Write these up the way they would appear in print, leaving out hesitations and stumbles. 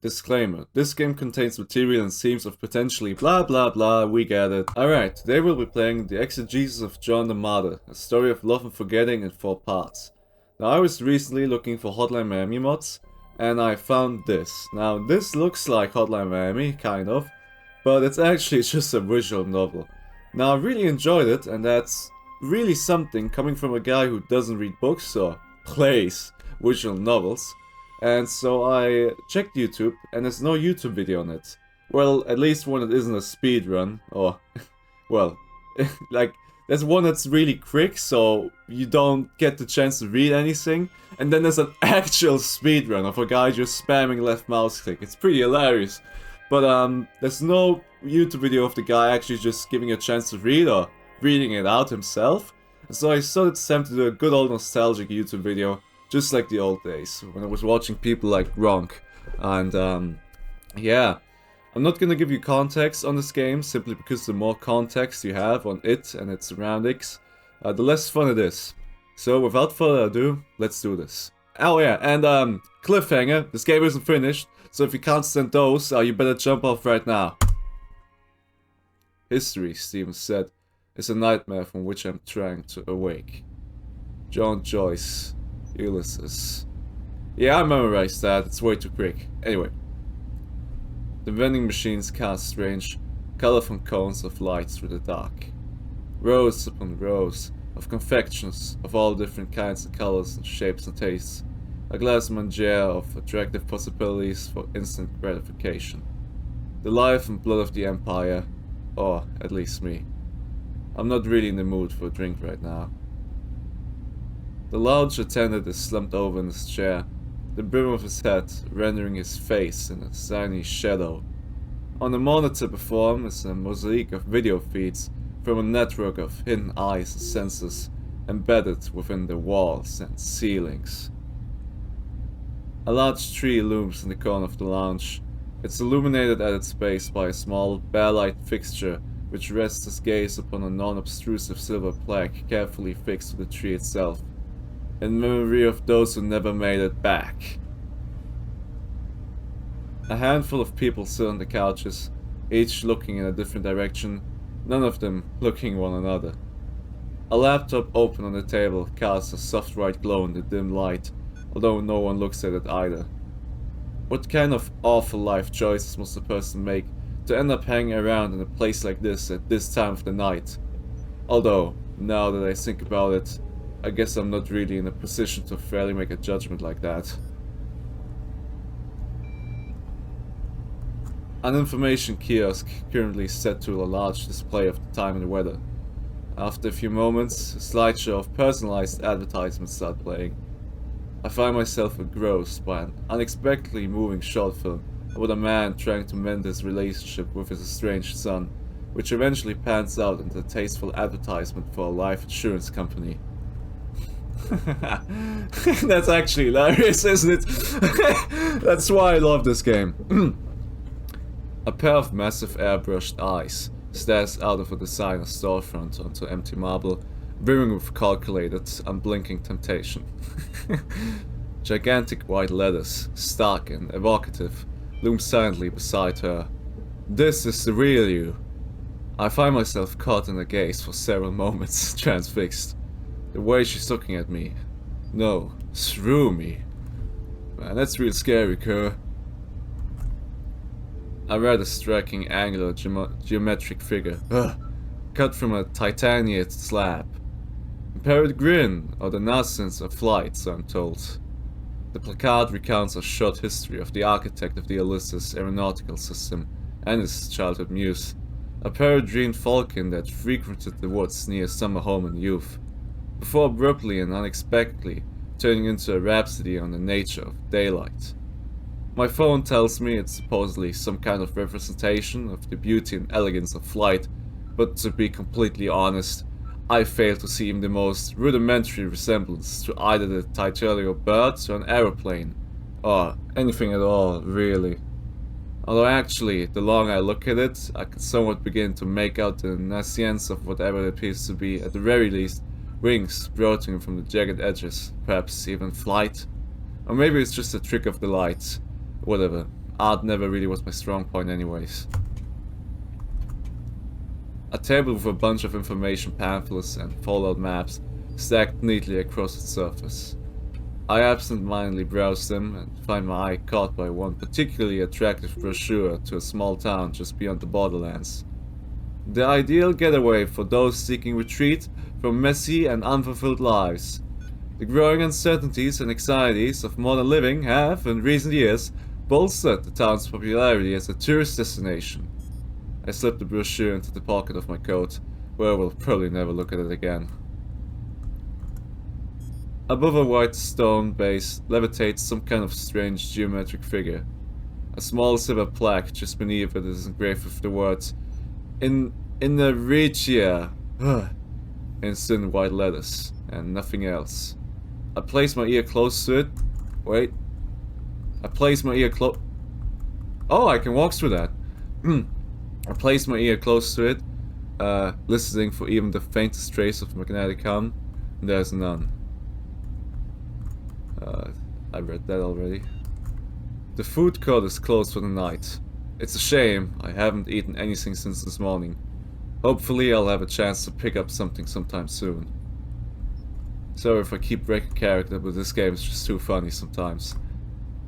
Disclaimer, this game contains material and themes of potentially blah blah blah, we get it. Alright, today we'll be playing the Exegesis of John the Martyr, a story of love and forgetting in 4 parts. Now I was recently looking for Hotline Miami mods, and I found this. Now this looks like Hotline Miami, kind of, but it's actually just a visual novel. Now I really enjoyed it, and that's really something coming from a guy who doesn't read books or plays visual novels. And so I checked YouTube, and there's no YouTube video on it. Well, at least one that isn't a speed run, or, well, like, there's one that's really quick, so you don't get the chance to read anything. And then there's an actual speed run of a guy just spamming left mouse click. It's pretty hilarious. But there's no YouTube video of the guy actually just giving a chance to read or reading it out himself. And so I thought it's time to do a good old nostalgic YouTube video. Just like the old days, when I was watching people like Gronk. And, yeah. I'm not gonna give you context on this game, simply because the more context you have on it and its surroundings, the less fun it is. So, without further ado, let's do this. Oh yeah, and, cliffhanger, this game isn't finished, so if you can't stand those, you better jump off right now. History, Stephen said, is a nightmare from which I'm trying to awake. John Joyce. Ulysses. Yeah, I memorized that, it's way too quick. Anyway. The vending machines cast strange, colorful cones of light through the dark. Rows upon rows of confections of all different kinds and colors and shapes and tastes. A glass manger of attractive possibilities for instant gratification. The life and blood of the Empire, or at least me. I'm not really in the mood for a drink right now. The lounge attendant is slumped over in his chair, the brim of his hat rendering his face in a tiny shadow. On the monitor before him is a mosaic of video feeds from a network of hidden eyes and sensors embedded within the walls and ceilings. A large tree looms in the corner of the lounge. It's illuminated at its base by a small, bare-light fixture which rests its gaze upon a non-obtrusive silver plaque carefully fixed to the tree itself. In memory of those who never made it back. A handful of people sit on the couches, each looking in a different direction, none of them looking one another. A laptop open on the table casts a soft white glow in the dim light, although no one looks at it either. What kind of awful life choices must a person make to end up hanging around in a place like this at this time of the night? Although, now that I think about it, I guess I'm not really in a position to fairly make a judgment like that. An information kiosk currently set to a large display of the time and the weather. After a few moments, a slideshow of personalized advertisements start playing. I find myself engrossed by an unexpectedly moving short film about a man trying to mend his relationship with his estranged son, which eventually pans out into a tasteful advertisement for a life insurance company. That's actually hilarious, isn't it? That's why I love this game. A pair of massive airbrushed eyes stares out of a designer's storefront onto empty marble, brimming with calculated, unblinking temptation. Gigantic white letters, stark and evocative, loom silently beside her. This is the real you. I find myself caught in a gaze for several moments, transfixed. The way she's looking at me. No, through me. Man, that's real scary, Kerr. I read a striking angular geometric figure. Cut from a titaniate slab. Impaired grin, or the nonsense of flight, so I'm told. The placard recounts a short history of the architect of the Ulysses aeronautical system and his childhood muse. A peregrine falcon that frequented the woods near summer home in youth. Before abruptly and unexpectedly turning into a rhapsody on the nature of daylight. My phone tells me it's supposedly some kind of representation of the beauty and elegance of flight, but to be completely honest, I fail to see even the most rudimentary resemblance to either the titulario bird or an aeroplane, or anything at all, really. Although actually, the longer I look at it, I can somewhat begin to make out the nascence of whatever it appears to be, at the very least, wings sprouting from the jagged edges, perhaps even flight. Or maybe it's just a trick of the light. Whatever. art never really was my strong point anyways. A table with a bunch of information pamphlets and fold-out maps stacked neatly across its surface. I absent-mindedly browsed them and find my eye caught by one particularly attractive brochure to a small town just beyond the borderlands. The ideal getaway for those seeking retreat from messy and unfulfilled lives. The growing uncertainties and anxieties of modern living have, in recent years, bolstered the town's popularity as a tourist destination. I slipped the brochure into the pocket of my coat, where I will probably never look at it again. Above a white stone base levitates some kind of strange geometric figure. A small silver plaque just beneath it is engraved with the words In the Regia in thin white letters, and nothing else. I place my ear close to it. Wait. I place my ear close. Oh, I can walk through that. I place my ear close to it, listening for even the faintest trace of magnetic hum. There's none. I read that already. The food court is closed for the night. It's a shame, I haven't eaten anything since this morning. Hopefully I'll have a chance to pick up something sometime soon. Sorry if I keep breaking character, but this game is just too funny sometimes.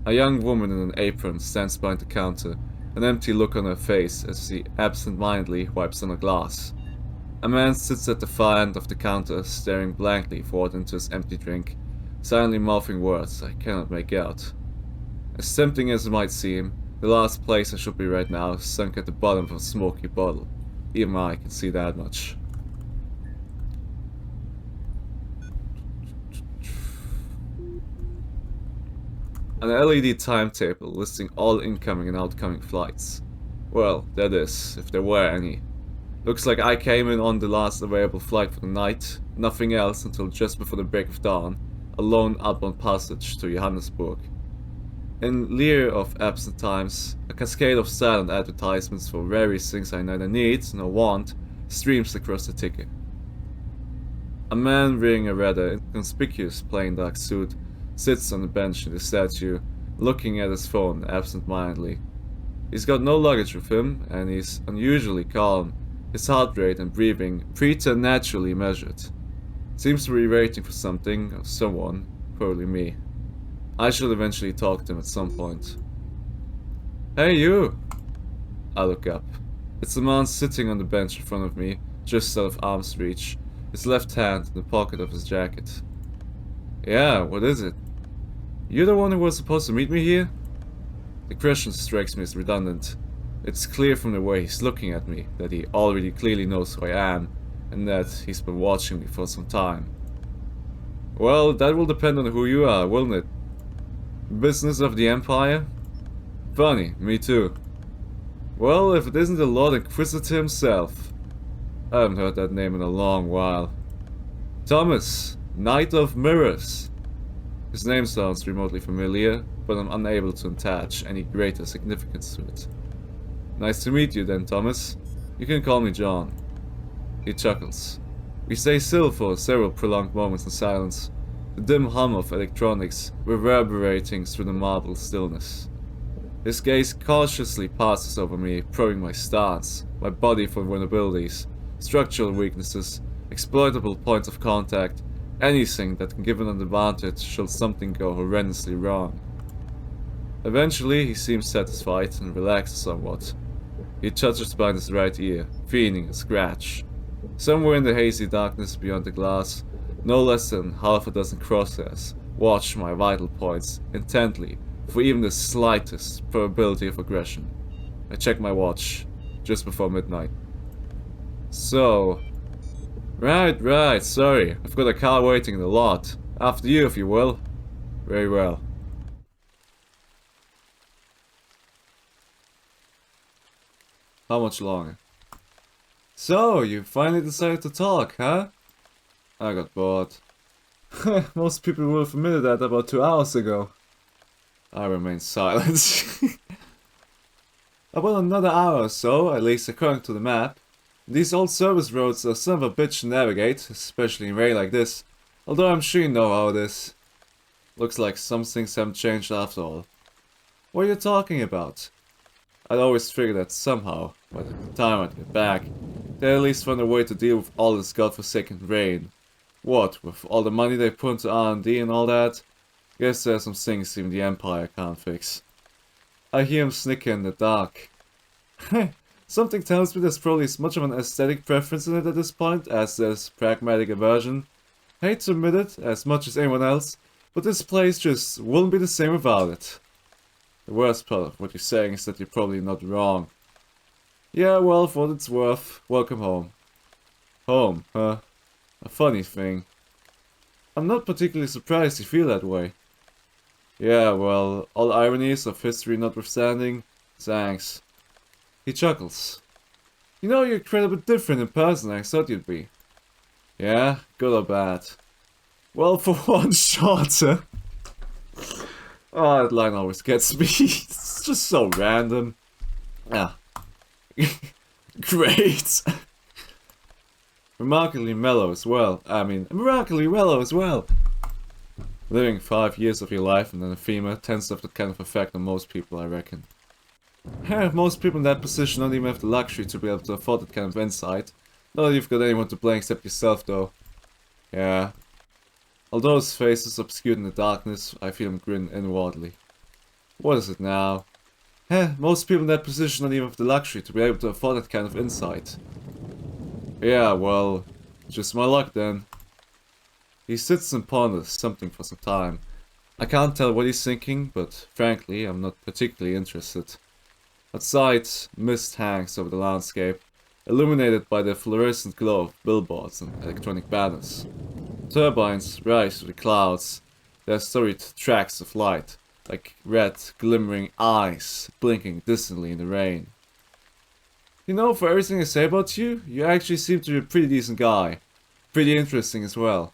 A young woman in an apron stands behind the counter, an empty look on her face as she absent-mindedly wipes on a glass. A man sits at the far end of the counter, staring blankly forward into his empty drink, silently mouthing words I cannot make out. As tempting as it might seem, the last place I should be right now is sunk at the bottom of a smoky bottle. Even I can see that much. An LED timetable listing all incoming and outgoing flights. Well, that is, if there were any. Looks like I came in on the last available flight for the night, nothing else until just before the break of dawn, a lone outbound passage to Johannesburg. In lieu of absent times, a cascade of silent advertisements for various things I neither need nor want streams across the ticket. A man wearing a rather inconspicuous plain dark suit sits on the bench in the statue, looking at his phone absent-mindedly. He's got no luggage with him, and he's unusually calm, his heart rate and breathing preternaturally measured. Seems to be waiting for something or someone, probably me. I should eventually talk to him at some point. Hey you! I look up. It's the man sitting on the bench in front of me, just out of arm's reach, his left hand in the pocket of his jacket. Yeah, what is it? You're the one who was supposed to meet me here? The question strikes me as redundant. It's clear from the way he's looking at me that he already clearly knows who I am, and that he's been watching me for some time. Well, that will depend on who you are, won't it? Business of the Empire? Funny, me too. Well, if it isn't the Lord Inquisitor himself. I haven't heard that name in a long while. Thomas, Knight of Mirrors. His name sounds remotely familiar, but I'm unable to attach any greater significance to it. Nice to meet you then, Thomas. You can call me John. He chuckles. We stay still for several prolonged moments in silence, the dim hum of electronics reverberating through the marble stillness. His gaze cautiously passes over me, probing my stance, my body for vulnerabilities, structural weaknesses, exploitable points of contact, anything that can give an advantage should something go horrendously wrong. Eventually, he seems satisfied and relaxes somewhat. He touches behind his right ear, feeling a scratch. Somewhere in the hazy darkness beyond the glass, no less than half a dozen crosshairs watch my vital points intently for even the slightest probability of aggression. I check my watch, just before midnight. So... Right, sorry. I've got a car waiting in the lot. After you, if you will. Very well. How much longer? So, you finally decided to talk, huh? I got bored. Most people would have admitted that about 2 hours ago. I remain silent. About another hour or so, at least according to the map. These old service roads are son of a bitch to navigate, especially in rain like this. Although I'm sure you know how it is. Looks like some things haven't changed after all. What are you talking about? I'd always figured that somehow, by the time I'd get back, they'd at least find a way to deal with all this godforsaken rain. What, with all the money they put into R&D and all that? Guess there's some things even the Empire can't fix. I hear him snicker in the dark. Something tells me there's probably as much of an aesthetic preference in it at this point as there's pragmatic aversion. Hate to admit it, as much as anyone else, but this place just wouldn't be the same without it. The worst part of what you're saying is that you're probably not wrong. Yeah, well, for what it's worth, welcome home. Home, huh? A funny thing. I'm not particularly surprised you feel that way. Yeah, well, all ironies of history notwithstanding, thanks. He chuckles. You know, you're incredibly different in person than I thought you'd be. Yeah, good or bad? Well, for one, shorter. Oh, that line always gets me. It's just so random. Yeah. Great. Remarkably mellow as well. Remarkably mellow as well. Living 5 years of your life in an ephemera tends to have that kind of effect on most people, I reckon. Most people in that position don't even have the luxury to be able to afford that kind of insight. Not that you've got anyone to blame except yourself, though. Yeah. Although his face is obscured in the darkness, I feel him grin inwardly. What is it now? Most people in that position don't even have the luxury to be able to afford that kind of insight. Yeah, well, just my luck then. He sits and ponders something for some time. I can't tell what he's thinking, but frankly, I'm not particularly interested. Outside, mist hangs over the landscape, illuminated by the fluorescent glow of billboards and electronic banners. Turbines rise through the clouds, their storied tracks of light, like red, glimmering eyes, blinking distantly in the rain. You know, for everything I say about you, you actually seem to be a pretty decent guy. Pretty interesting as well.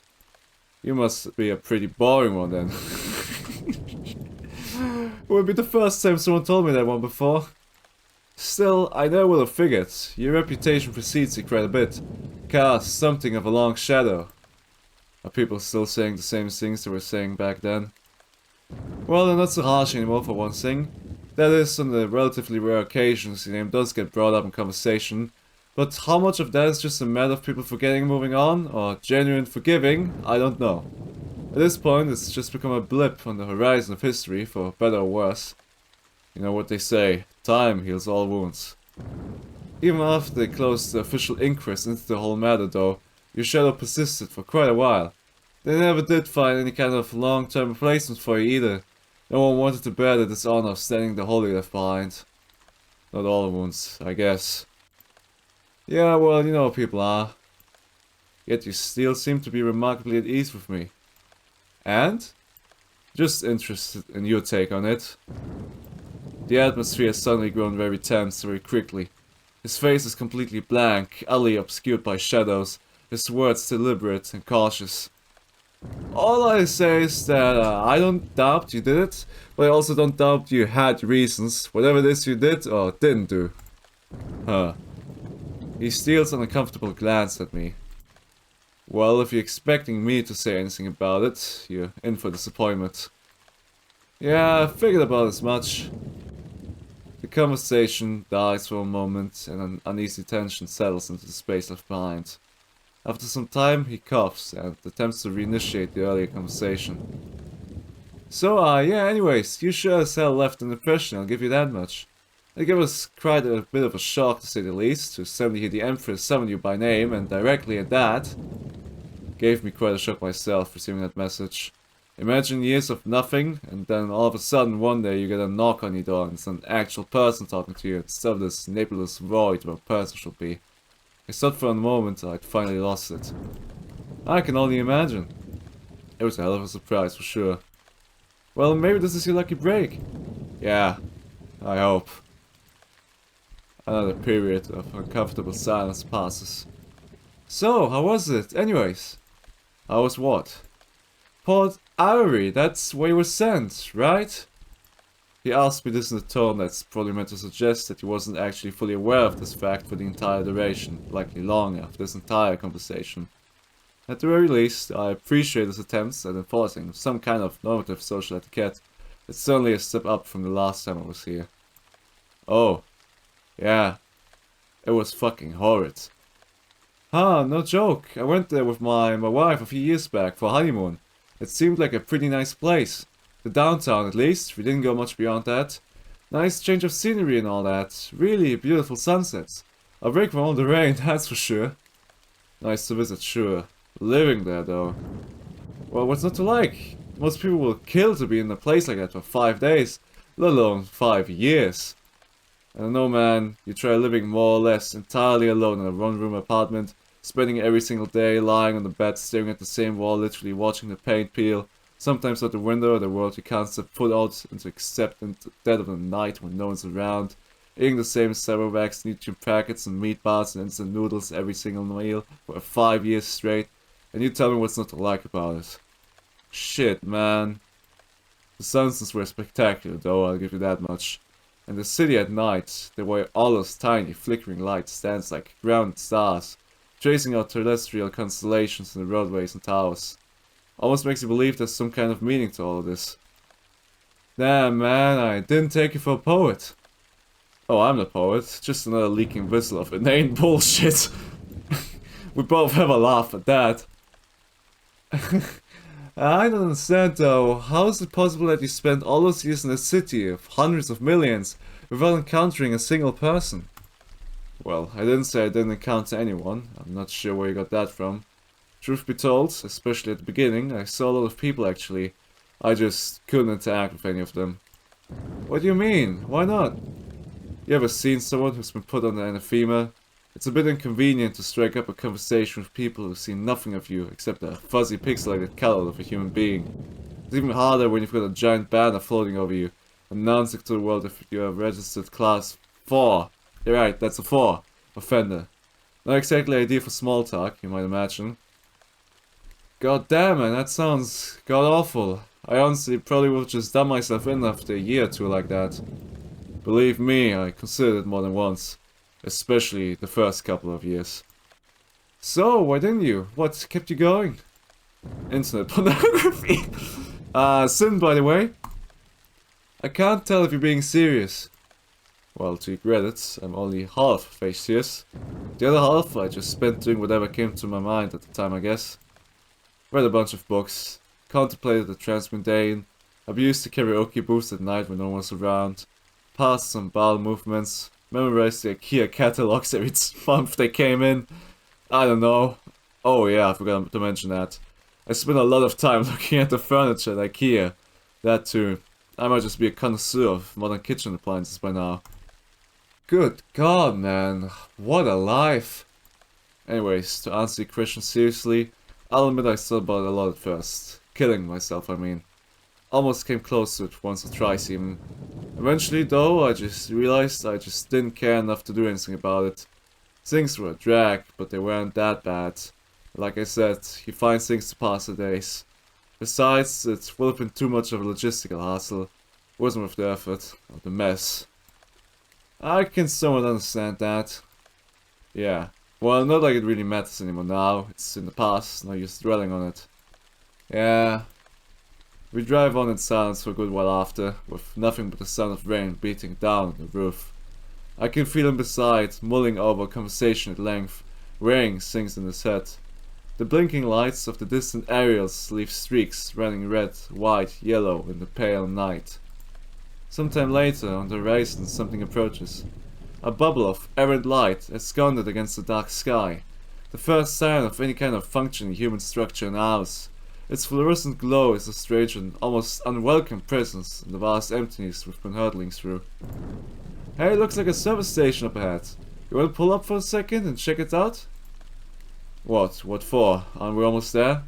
You must be a pretty boring one then. It would be the first time someone told me that one before. Still, I never would have figured. Your reputation precedes you quite a bit. Casts something of a long shadow. Are people still saying the same things they were saying back then? Well, they're not so harsh anymore for one thing. That is, on the relatively rare occasions your name does get brought up in conversation. But how much of that is just a matter of people forgetting and moving on, or genuine forgiving, I don't know. At this point, it's just become a blip on the horizon of history, for better or worse. You know what they say, time heals all wounds. Even after they closed the official inquest into the whole matter though, your shadow persisted for quite a while. They never did find any kind of long-term replacement for you either. No one wanted to bear the dishonor of standing the hole you left behind. Not all wounds, I guess. Yeah, well, you know how people are. Yet you still seem to be remarkably at ease with me. And? Just interested in your take on it. The atmosphere has suddenly grown very tense very quickly. His face is completely blank, utterly obscured by shadows, his words deliberate and cautious. All I say is that I don't doubt you did it, but I also don't doubt you had reasons, whatever it is you did or didn't do. Huh. He steals an uncomfortable glance at me. Well, if you're expecting me to say anything about it, you're in for disappointment. Yeah, I figured about as much. The conversation dies for a moment and an uneasy tension settles into the space left behind. After some time, he coughs and attempts to reinitiate the earlier conversation. So, yeah, anyways, you sure as hell left an impression, I'll give you that much. It was quite a bit of a shock, to say the least, to suddenly hear the Empress summon you by name, and directly at that. Gave me quite a shock myself, receiving that message. Imagine years of nothing, and then all of a sudden one day you get a knock on your door and it's an actual person talking to you instead of this nebulous void where a person should be. I thought for a moment I'd finally lost it. I can only imagine. It was a hell of a surprise for sure. Well, maybe this is your lucky break. Yeah, I hope. Another period of uncomfortable silence passes. So, how was it? Anyways. How was what? Port Ivory, that's where you were sent, right? He asked me this in a tone that's probably meant to suggest that he wasn't actually fully aware of this fact for the entire duration, likely long after this entire conversation. At the very least, I appreciate his attempts at enforcing some kind of normative social etiquette, It's certainly a step up from the last time I was here. Oh, yeah, it was fucking horrid. Huh, no joke. I went there with my wife a few years back for a honeymoon. It seemed like a pretty nice place. The downtown, at least. We didn't go much beyond that. Nice change of scenery and all that. Really beautiful sunsets. A break from all the rain, that's for sure. Nice to visit, sure. Living there, though. Well, what's not to like? Most people will kill to be in a place like that for 5 days, let alone 5 years. I don't know, man. You try living more or less entirely alone in a one-room apartment, spending every single day lying on the bed, staring at the same wall, literally watching the paint peel. Sometimes out the window, the world you can't step foot out into except in the dead of the night when no one's around. Eating the same Ceravax nutrient packets and meat bars and instant noodles every single meal for 5 years straight. And you tell me what's not to like about it. Shit, man. The sunsets were spectacular, though, I'll give you that much. And the city at night, there were all those tiny flickering lights stands like grounded stars, tracing out terrestrial constellations in the roadways and towers. Almost makes you believe there's some kind of meaning to all of this. Damn, man, I didn't take you for a poet. Oh, I'm the poet, just another leaking whistle of inane bullshit. We both have a laugh at that. I don't understand though, how is it possible that you spent all those years in a city of hundreds of millions without encountering a single person? Well, I didn't say I didn't encounter anyone, I'm not sure where you got that from. Truth be told, especially at the beginning, I saw a lot of people actually. I just couldn't interact with any of them. What do you mean? Why not? You ever seen someone who's been put under anathema? It's a bit inconvenient to strike up a conversation with people who see nothing of you except a fuzzy pixelated color of a human being. It's even harder when you've got a giant banner floating over you, announcing to the world if you have registered class 4. You're right, that's a 4. Offender. Not exactly ideal for small talk, you might imagine. God damn it, that sounds god awful. I honestly probably would have just done myself in after a year or two like that. Believe me, I considered it more than once. Especially the first couple of years. So, why didn't you? What kept you going? Internet pornography. Sin, by the way. I can't tell if you're being serious. Well, to your credit, I'm only half face serious. The other half I just spent doing whatever came to my mind at the time, I guess. Read a bunch of books, contemplated the transmundane, abused the karaoke booth at night when no one was around, passed some bowel movements, memorized the IKEA catalogs every month they came in. I don't know. Oh yeah, I forgot to mention that. I spent a lot of time looking at the furniture at IKEA. That too. I might just be a connoisseur of modern kitchen appliances by now. Good God, man. What a life. Anyways, to answer your question seriously, I'll admit I thought about it a lot at first. Killing myself, I mean. Almost came close to it once or twice even. Eventually though, I just realized I just didn't care enough to do anything about it. Things were a drag, but they weren't that bad. Like I said, you find things to pass the days. Besides, it would have been too much of a logistical hassle. It wasn't worth the effort, or the mess. I can somewhat understand that. Yeah. Well, not like it really matters anymore now. It's in the past, no use dwelling on it. Yeah. We drive on in silence for a good while after, with nothing but the sound of rain beating down on the roof. I can feel him beside, mulling over a conversation at length, weighing things in his head. The blinking lights of the distant aerials leave streaks running red, white, yellow in the pale night. Sometime later, on the horizon, something approaches. A bubble of errant light ensconced against the dark sky. The first sign of any kind of functioning human structure in ours. Its fluorescent glow is a strange and almost unwelcome presence in the vast emptiness we've been hurtling through. Hey, looks like a service station up ahead. You wanna pull up for a second and check it out? What? What for? Aren't we almost there?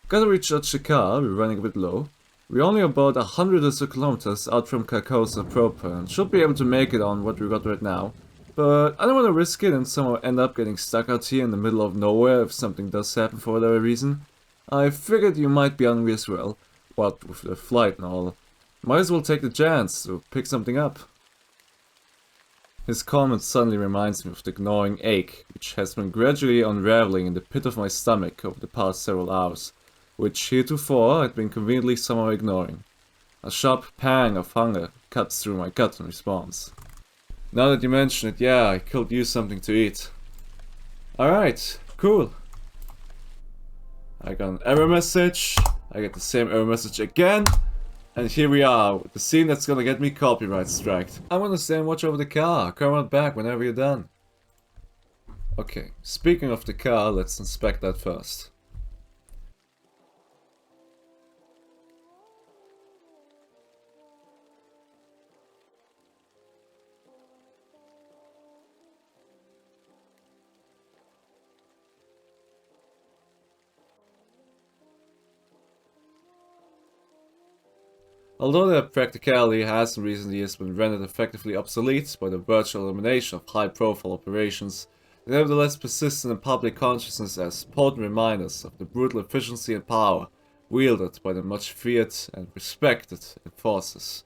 Gotta recharge the car, we're running a bit low. We're only about 100 or so kilometers out from Carcosa proper and should be able to make it on what we got right now. But I don't wanna risk it and somehow end up getting stuck out here in the middle of nowhere if something does happen for whatever reason. I figured you might be hungry as well. What with the flight and all. Might as well take the chance to pick something up. His comment suddenly reminds me of the gnawing ache, which has been gradually unraveling in the pit of my stomach over the past several hours, which heretofore I'd been conveniently somehow ignoring. A sharp pang of hunger cuts through my gut in response. Now that you mention it, yeah, I could use something to eat. Alright, cool. I got an error message. I get the same error message again. And here we are, the scene that's gonna get me copyright striked. I'm gonna stay and watch over the car. Come on back whenever you're done. Okay, speaking of the car, let's inspect that first. Although their practicality has in recent years been rendered effectively obsolete by the virtual elimination of high-profile operations, they nevertheless persist in public consciousness as potent reminders of the brutal efficiency and power wielded by the much feared and respected enforcers.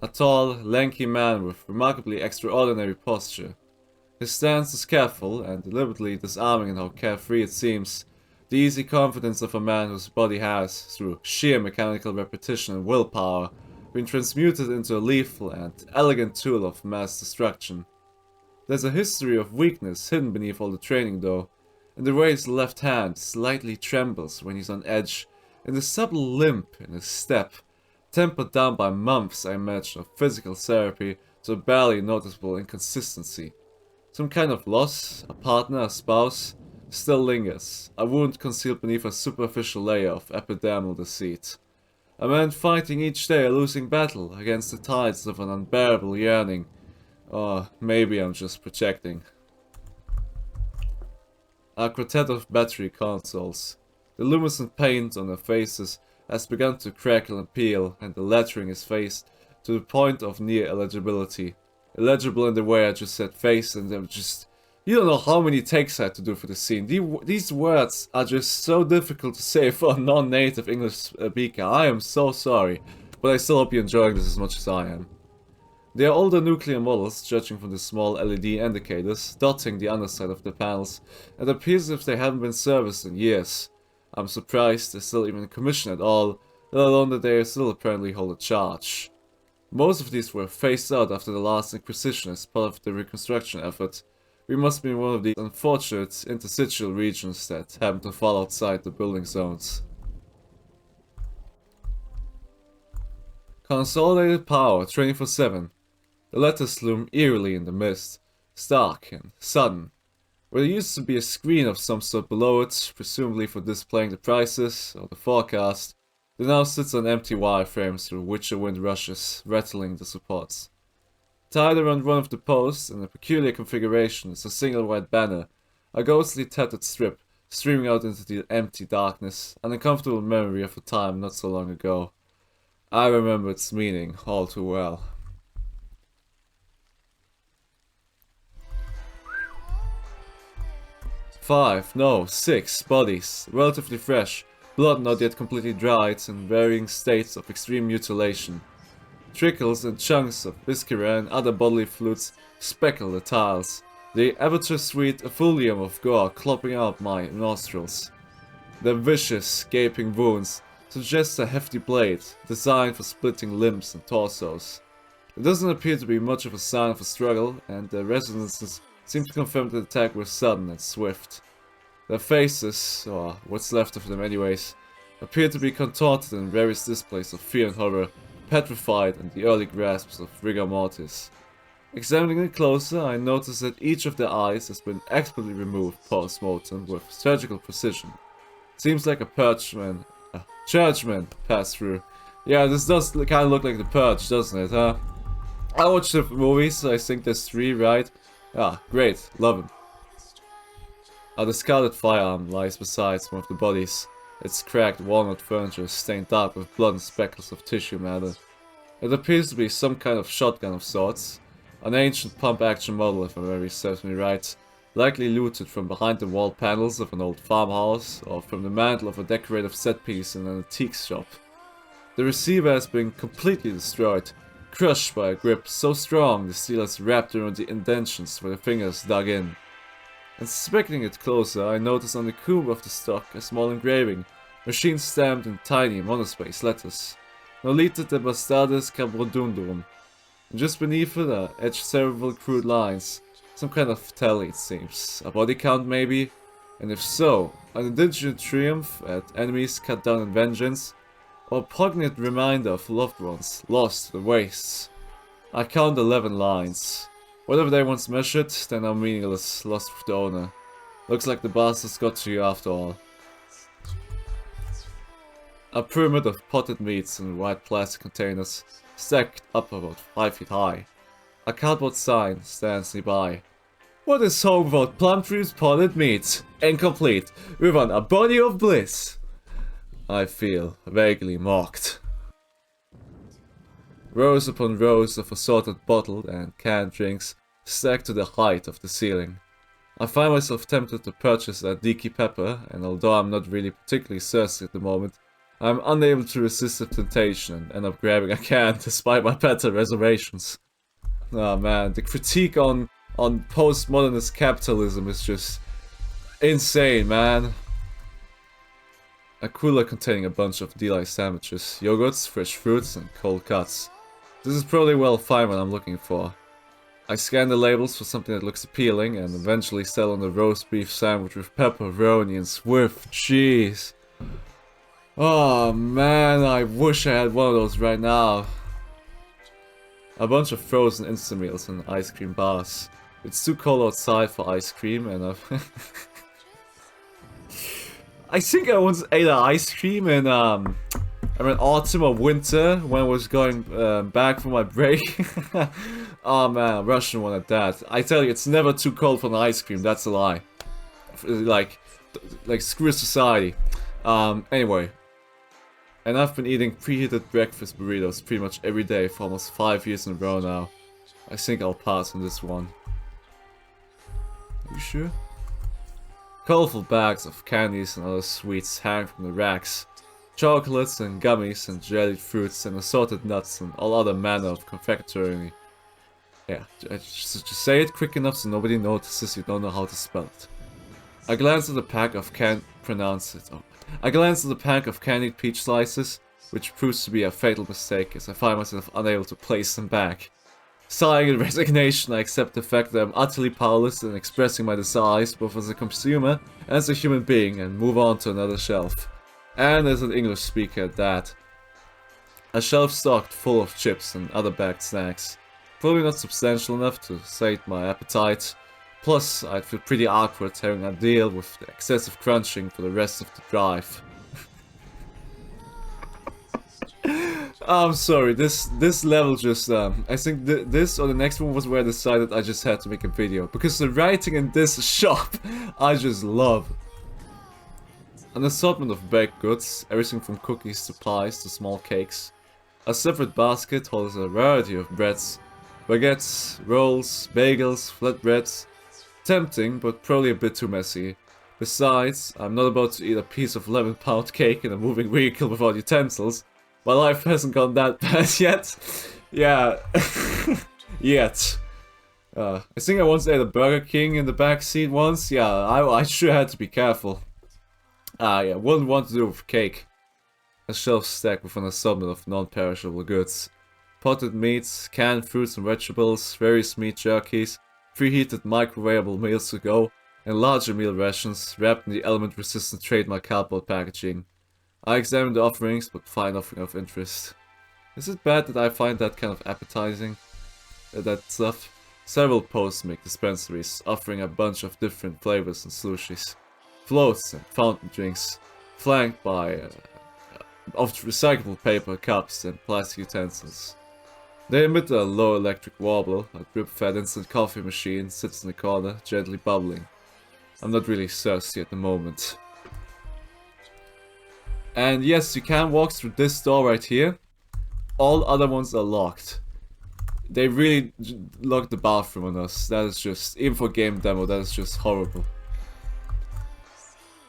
A tall, lanky man with remarkably extraordinary posture. His stance is careful and deliberately disarming in how carefree it seems. The easy confidence of a man whose body has, through sheer mechanical repetition and willpower, been transmuted into a lethal and elegant tool of mass destruction. There's a history of weakness hidden beneath all the training though, in the way his left hand slightly trembles when he's on edge, in the subtle limp in his step, tempered down by months, I imagine, of physical therapy to a barely noticeable inconsistency. Some kind of loss, a partner, a spouse, still lingers, a wound concealed beneath a superficial layer of epidermal deceit. A man fighting each day a losing battle against the tides of an unbearable yearning. Or maybe I'm just projecting. A quartet of battery consoles. The luminescent paint on their faces has begun to crackle and peel, and the lettering is faced to the point of near illegibility. Illegible in the way I just said face, and they're just... You don't know how many takes I had to do for the scene. These words are just so difficult to say for a non-native English speaker. I am so sorry, but I still hope you're enjoying this as much as I am. They are older nuclear models, judging from the small LED indicators dotting the underside of the panels, and it appears as if they haven't been serviced in years. I'm surprised they're still even in commission at all, let alone that they still apparently hold a charge. Most of these were phased out after the last Inquisition as part of the reconstruction effort. We must be in one of the unfortunate interstitial regions that happen to fall outside the building zones. Consolidated power 24/7. The letters loom eerily in the mist, stark and sudden. Where there used to be a screen of some sort below it, presumably for displaying the prices or the forecast, there now sits on empty wireframes through which the wind rushes, rattling the supports. Tied around one of the posts in a peculiar configuration is a single white banner, a ghostly tattered strip streaming out into the empty darkness, an uncomfortable memory of a time not so long ago. I remember its meaning all too well. Six bodies, relatively fresh, blood not yet completely dried, in varying states of extreme mutilation. Trickles and chunks of viscera and other bodily fluids speckle the tiles, the ever-too-sweet effluvium of gore clopping out my nostrils. Their vicious, gaping wounds suggest a hefty blade, designed for splitting limbs and torsos. There doesn't appear to be much of a sign of a struggle, and their resonances seem to confirm that the attack was sudden and swift. Their faces, or what's left of them anyways, appear to be contorted in various displays of fear and horror, petrified in the early grasps of rigor mortis. Examining it closer, I notice that each of their eyes has been expertly removed post-mortem with surgical precision. Seems like a churchman passed through. Yeah, this does kind of look like the Purge, doesn't it, huh? I watched the movies, I think there's 3, right? Ah, great, love him. A discarded firearm lies beside one of the bodies. Its cracked walnut furniture is stained dark with blood and speckles of tissue matter. It appears to be some kind of shotgun of sorts. An ancient pump-action model, if memory serves me right. Likely looted from behind the wall panels of an old farmhouse, or from the mantle of a decorative set piece in an antique shop. The receiver has been completely destroyed, crushed by a grip so strong the steel has wrapped around the indentions where the fingers dug in. Inspecting it closer, I notice on the cover of the stock a small engraving Machine stamped in tiny monospace letters. Nolite de Bastardes Cabrodundum. And just beneath it are etched several crude lines. Some kind of tally, it seems. A body count, maybe? And if so, an indigent triumph at enemies cut down in vengeance, or a poignant reminder of loved ones lost to the wastes. I count 11 lines. Whatever they once measured, they're now meaningless, lost with the owner. Looks like the bastards got to you after all. A pyramid of potted meats in white plastic containers, stacked up about 5 feet high. A cardboard sign stands nearby. What is home without plum trees, potted meat? Incomplete, without a body of bliss. I feel vaguely mocked. Rows upon rows of assorted bottled and canned drinks stacked to the height of the ceiling. I find myself tempted to purchase a Diki Pepper, and although I'm not really particularly thirsty at the moment, I'm unable to resist the temptation and end up grabbing a can despite my better reservations. Oh man, the critique on postmodernist capitalism is just insane, man. A cooler containing a bunch of deliced sandwiches, yogurts, fresh fruits, and cold cuts. This is probably what I'll find what I'm looking for. I scan the labels for something that looks appealing and eventually settle on a roast beef sandwich with pepperoni and Swift cheese. Oh man, I wish I had one of those right now. A bunch of frozen instant meals and ice cream bars. It's too cold outside for ice cream and I think I once ate an ice cream in autumn or winter when I was going back from my break. Oh man, a Russian one at that. I tell you, it's never too cold for an ice cream, that's a lie. Like screw society. Anyway. And I've been eating preheated breakfast burritos pretty much every day for almost 5 years in a row now. I think I'll pass on this one. Are you sure? Colorful bags of candies and other sweets hang from the racks. Chocolates and gummies and jellied fruits and assorted nuts and all other manner of confectionery. Yeah, just say it quick enough so nobody notices you don't know how to spell it. I glance at the pack of I glance at the pack of candied peach slices, which proves to be a fatal mistake as I find myself unable to place them back. Sighing in resignation, I accept the fact that I'm utterly powerless in expressing my desires both as a consumer and as a human being and move on to another shelf. And as an English speaker at that. A shelf stocked full of chips and other bagged snacks. Probably not substantial enough to sate my appetite. Plus, I'd feel pretty awkward having to deal with the excessive crunching for the rest of the drive. I'm sorry, this level just, I think this or the next one was where I decided I just had to make a video. Because the writing in this shop, I just love. An assortment of baked goods, everything from cookies to pies to small cakes. A separate basket holds a variety of breads, baguettes, rolls, bagels, flatbreads. Tempting, but probably a bit too messy. Besides, I'm not about to eat a piece of 11-pound cake in a moving vehicle without utensils. My life hasn't gone that bad yet. Yeah, yet. I think I once ate a Burger King in the backseat once. Yeah, I sure had to be careful. Yeah, wouldn't want to do with cake. A shelf stacked with an assortment of non-perishable goods. Potted meats, canned fruits and vegetables, various meat jerkies, preheated microwavable meals to go, and larger meal rations wrapped in the element-resistant trademark cardboard packaging. I examine the offerings, but find nothing of interest. Is it bad that I find that kind of appetizing? That stuff? Several posts make dispensaries, offering a bunch of different flavors and slushies. Floats and fountain drinks, flanked by of recyclable paper cups and plastic utensils. They emit a low electric warble. A drip-fed instant coffee machine sits in the corner, gently bubbling. I'm not really thirsty at the moment. And yes, you can walk through this door right here. All other ones are locked. They really locked the bathroom on us. That is just, even for game demo, that is just horrible.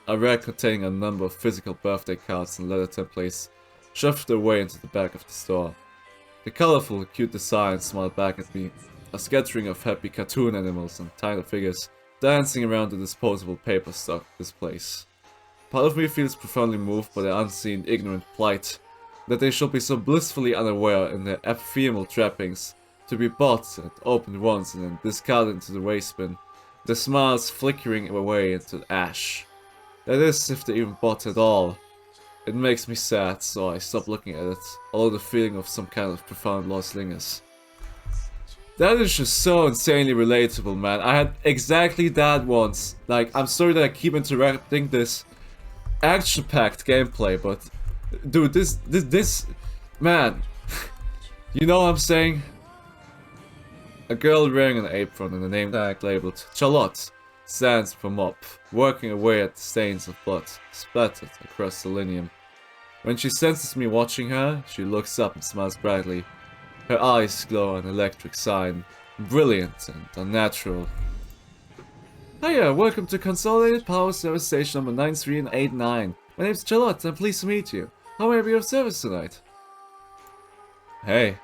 A rack containing a number of physical birthday cards and letter templates shoved their way into the back of the store. The colorful, cute designs smiled back at me, a scattering of happy cartoon animals and tiny figures dancing around the disposable paper stock displays. Part of me feels profoundly moved by their unseen, ignorant plight, that they should be so blissfully unaware in their ephemeral trappings, to be bought and opened once and then discarded into the waste bin, their smiles flickering away into ash. That is, if they even bought at all. It makes me sad, so I stop looking at it, although the feeling of some kind of profound loss lingers. That is just so insanely relatable, man. I had exactly that once. Like, I'm sorry that I keep interrupting this action-packed gameplay, but dude, this, man, you know what I'm saying? A girl wearing an apron and a name tag labeled Charlotte stands from up, working away at the stains of blood splattered across the linoleum. When she senses me watching her, she looks up and smiles brightly. Her eyes glow an electric sign, brilliant and unnatural. Hiya, welcome to Consolidated Power Service Station number 9389. My name's Charlotte, I'm pleased to meet you. How may I be of service tonight? Hey.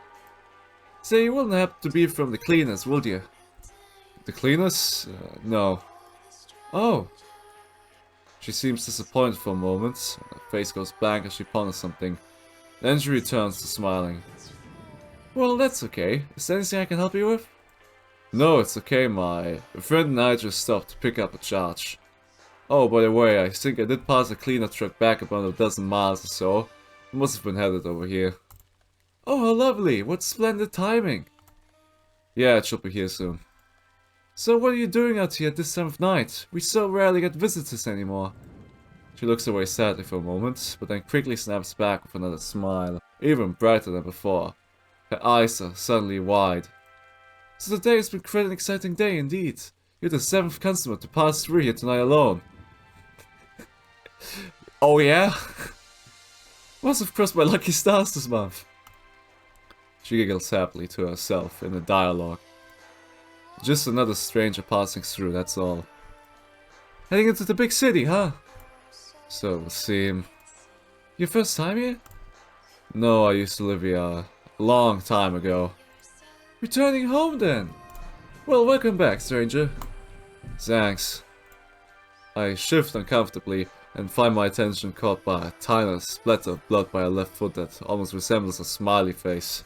Say, you wouldn't happen to be from the cleaners, would you? The cleaners? No. Oh. She seems disappointed for a moment. Her face goes blank as she ponders something. Then she returns to smiling. Well, that's okay. Is there anything I can help you with? No, it's okay, my friend and I just stopped to pick up a charge. Oh, by the way, I think I did pass a cleaner truck back about a dozen miles or so. It must have been headed over here. Oh, how lovely! What splendid timing! Yeah, it should be here soon. So what are you doing out here at this time of night? We so rarely get visitors anymore. She looks away sadly for a moment, but then quickly snaps back with another smile, even brighter than before. Her eyes are suddenly wide. So today has been quite an exciting day indeed. You're the 7th customer to pass through here tonight alone. Oh yeah? Must have crossed my lucky stars this month. She giggles happily to herself in a dialogue. Just another stranger passing through, that's all. Heading into the big city, huh? So it would seem. Your first time here? No, I used to live here a long time ago. Returning home then? Well, welcome back, stranger. Thanks. I shift uncomfortably and find my attention caught by a tiny splatter of blood by her left foot that almost resembles a smiley face.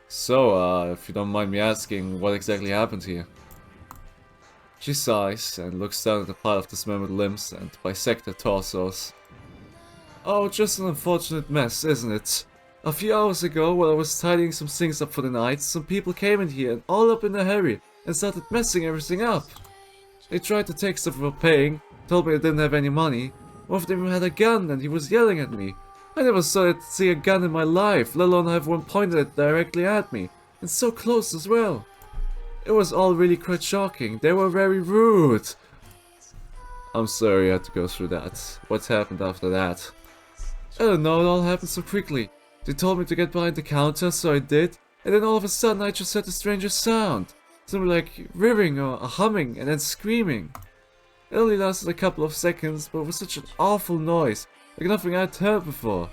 So, if you don't mind me asking, what exactly happened here? She sighs and looks down at the pile of dismembered limbs and bisected torsos. Oh, just an unfortunate mess, isn't it? A few hours ago, while I was tidying some things up for the night, some people came in here and all up in a hurry and started messing everything up. They tried to take stuff without paying, told me I didn't have any money. One of them even had a gun and he was yelling at me. I never saw it see a gun in my life, let alone have one pointed directly at me, and so close as well. It was all really quite shocking. They were very rude. I'm sorry you had to go through that. What happened after that? I don't know, it all happened so quickly. They told me to get behind the counter, so I did, and then all of a sudden I just heard a strange sound. Something like rivering or a humming and then screaming. It only lasted a couple of seconds, but it was such an awful noise, like nothing I'd heard before.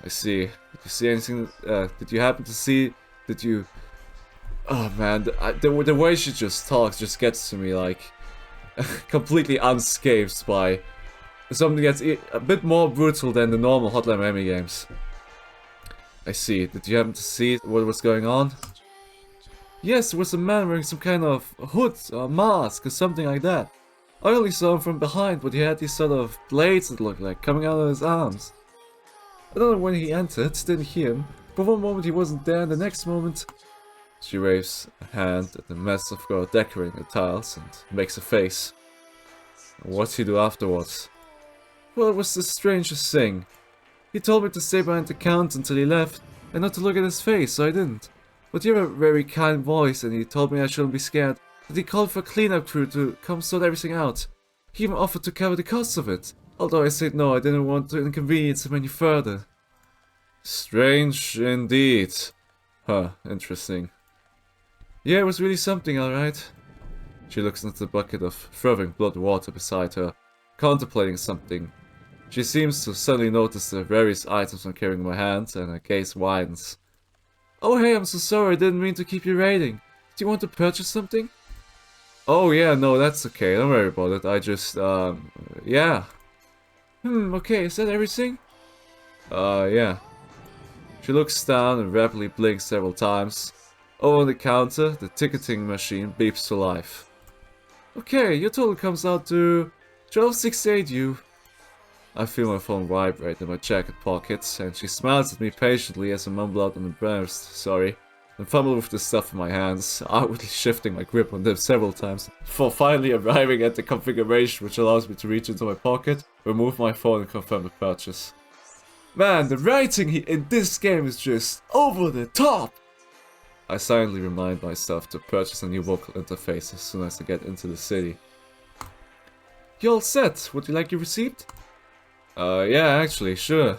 I see. Did you see anything? Did you happen to see? Did you? Oh man, the way she just talks just gets to me, like completely unscathed by something that's a bit more brutal than the normal Hotline Miami games. I see. Did you happen to see what was going on? Yes, there was a man wearing some kind of hood or mask or something like that. I only saw him from behind, but he had these sort of blades that looked like coming out of his arms. I don't know when he entered, didn't hear him. For one moment he wasn't there, and the next moment... She waves a hand at the mess of girl decorating the tiles and makes a face. What'd he do afterwards? Well, it was the strangest thing. He told me to stay behind the counter until he left, and not to look at his face, so I didn't. But he had a very kind voice, and he told me I shouldn't be scared, that he called for a cleanup crew to come sort everything out. He even offered to cover the cost of it, although I said no, I didn't want to inconvenience him any further. Strange indeed. Huh, interesting. Yeah, it was really something, alright. She looks into the bucket of frothing blood water beside her, contemplating something. She seems to suddenly notice the various items I'm carrying in my hand, and her gaze widens. Oh hey, I'm so sorry, I didn't mean to keep you waiting. Do you want to purchase something? Oh yeah, no, that's okay, don't worry about it, I just, yeah. Okay, is that everything? Yeah. She looks down and rapidly blinks several times. Over the counter, the ticketing machine beeps to life. Okay, your total comes out to 1268 U. I feel my phone vibrate in my jacket pockets, and she smiles at me patiently as I mumble out an embarrassed sorry, and fumble with the stuff in my hands, awkwardly shifting my grip on them several times, before finally arriving at the configuration which allows me to reach into my pocket, remove my phone and confirm the purchase. Man, the writing in this game is just over the top! I silently remind myself to purchase a new vocal interface as soon as I get into the city. You all set? Would you like your receipt? Yeah, actually, sure.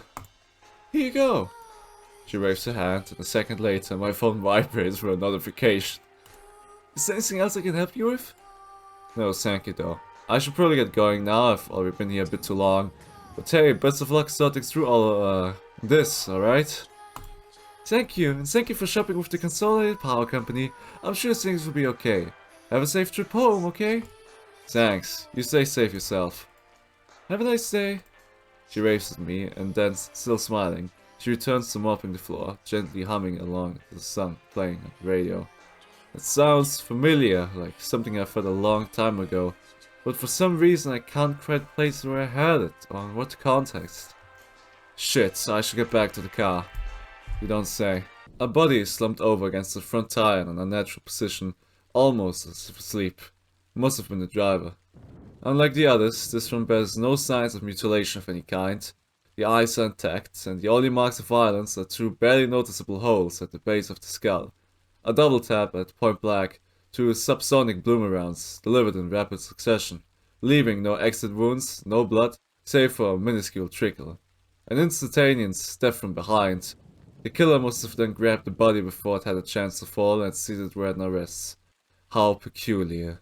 Here you go. She waves her hand, and a second later, my phone vibrates for a notification. Is there anything else I can help you with? No, thank you, though. I should probably get going now, I've already been here a bit too long. But hey, best of luck sorting through all, this, alright? Thank you, and thank you for shopping with the Consolidated Power Company. I'm sure things will be okay. Have a safe trip home, okay? Thanks. You stay safe yourself. Have a nice day. She waves at me, and then, still smiling, she returns to mopping the floor, gently humming along to the song playing on the radio. It sounds familiar, like something I've heard a long time ago, but for some reason I can't quite place where I heard it, or in what context. Shit, I should get back to the car. You don't say. A body is slumped over against the front tire in an unnatural position, almost as if asleep. It must have been the driver. Unlike the others, this one bears no signs of mutilation of any kind. The eyes are intact, and the only marks of violence are two barely noticeable holes at the base of the skull. A double tap at point blank, two subsonic bloomerounds, delivered in rapid succession, leaving no exit wounds, no blood, save for a minuscule trickle. An instantaneous death from behind. The killer must have then grabbed the body before it had a chance to fall and seized where it now rests. How peculiar.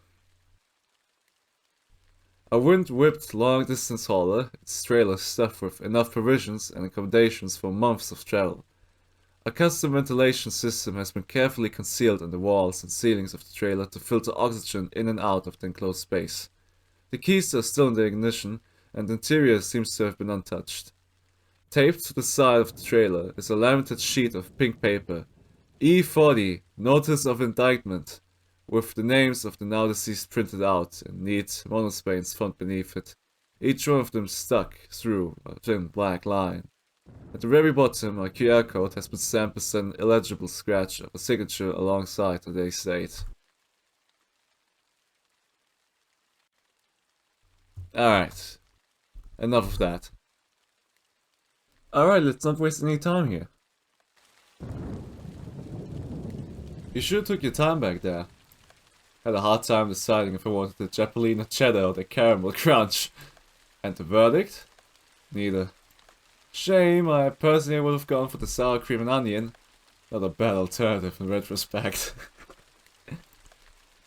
A wind-whipped long-distance hauler, its trailer stuffed with enough provisions and accommodations for months of travel. A custom ventilation system has been carefully concealed in the walls and ceilings of the trailer to filter oxygen in and out of the enclosed space. The keys are still in the ignition, and the interior seems to have been untouched. Taped to the side of the trailer is a laminated sheet of pink paper. E40, Notice of Indictment, with the names of the now deceased printed out in neat monospains font beneath it, each one of them stuck through a thin black line. At the very bottom, a QR code has been stamped with an illegible scratch of a signature alongside today's date. Alright, enough of that. Alright, let's not waste any time here. You sure took your time back there. Had a hard time deciding if I wanted the Japelina cheddar or the caramel crunch. And the verdict? Neither. Shame, I personally would have gone for the sour cream and onion. Not a bad alternative in retrospect.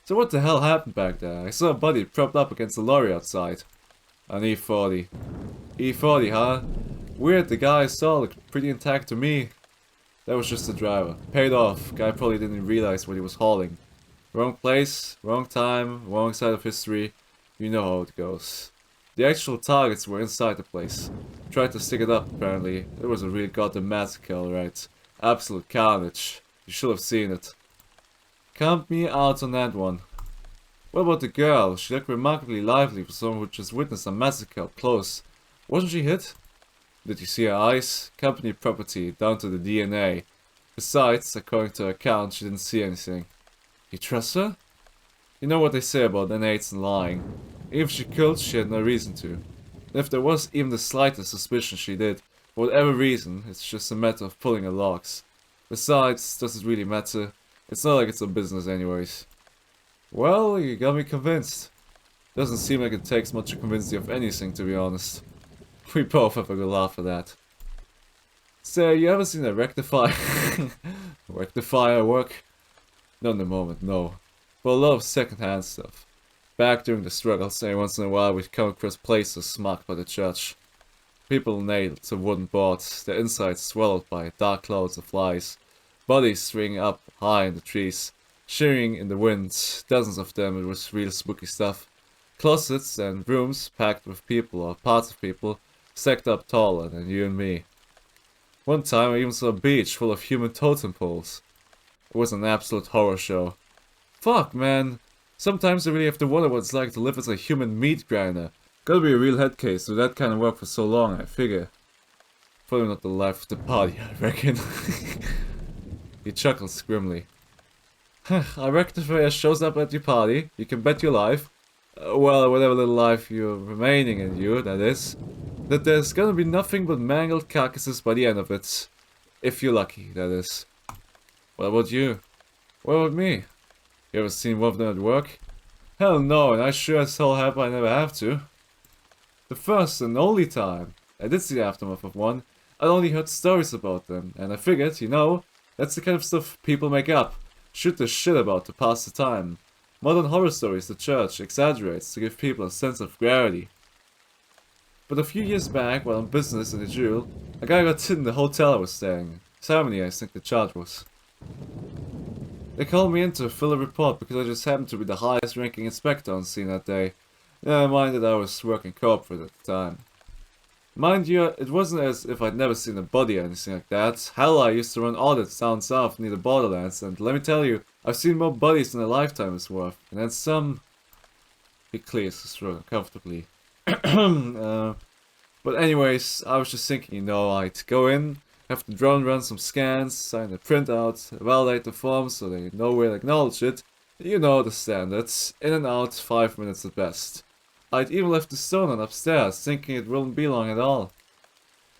So what the hell happened back there? I saw a body propped up against a lorry outside. An E40. E40, huh? Weird, the guy I saw looked pretty intact to me. That was just the driver. Paid off. Guy probably didn't realize what he was hauling. Wrong place, wrong time, wrong side of history. You know how it goes. The actual targets were inside the place. Tried to stick it up, apparently. It was a real goddamn massacre, alright. Absolute carnage. You should have seen it. Count me out on that one. What about the girl? She looked remarkably lively for someone who just witnessed a massacre up close. Wasn't she hit? Did you see her eyes? Company property, down to the DNA. Besides, according to her account, she didn't see anything. You trust her? You know what they say about innate and lying. Even if she killed, she had no reason to. And if there was even the slightest suspicion she did, for whatever reason, it's just a matter of pulling her locks. Besides, does it really matter? It's not like it's a business anyways. Well, you got me convinced. Doesn't seem like it takes much to convince you of anything, to be honest. We both have a good laugh at that. So, you ever seen a rectifier? rectifier work? Not in the moment, no. But a lot of second-hand stuff. Back during the struggles, every once in a while we'd come across places marked by the church. People nailed to wooden boards, their insides swallowed by dark clouds of flies. Bodies swinging up high in the trees, shivering in the wind, dozens of them. It was real spooky stuff. Closets and rooms packed with people or parts of people, stacked up taller than you and me. One time I even saw a beach full of human totem poles. It was an absolute horror show. Fuck, man. Sometimes I really have to wonder what it's like to live as a human meat grinder. Gotta be a real head case to do that kind of work for so long, I figure. Probably not the life of the party, I reckon. He chuckles grimly. I reckon if Freya shows up at your party, you can bet your life, well, whatever little life you're remaining in you, that is, that there's gonna be nothing but mangled carcasses by the end of it. If you're lucky, that is. What about you? What about me? You ever seen one of them at work? Hell no, and I sure as hell hope I never have to. The first and only time I did see the aftermath of one, I'd only heard stories about them, and I figured, you know, that's the kind of stuff people make up, shoot the shit about to pass the time. Modern horror stories the church exaggerates to give people a sense of gravity. But a few years back, while on business in the Jewel, a guy got hit in the hotel I was staying in. Ceremony, I think the charge was. They called me in to fill a report because I just happened to be the highest ranking inspector on scene that day. Never mind that I was working corporate at the time. Mind you, it wasn't as if I'd never seen a body or anything like that. Hell, I used to run audits down south near the borderlands, and let me tell you, I've seen more bodies than a lifetime is worth. And then some... He clears his throat comfortably. But anyways, I was just thinking, you know, I'd go in, have the drone run some scans, sign the printout, validate the form so they know where to acknowledge it. You know the standards, in and out 5 minutes at best. I'd even left the stone on upstairs, thinking it wouldn't be long at all.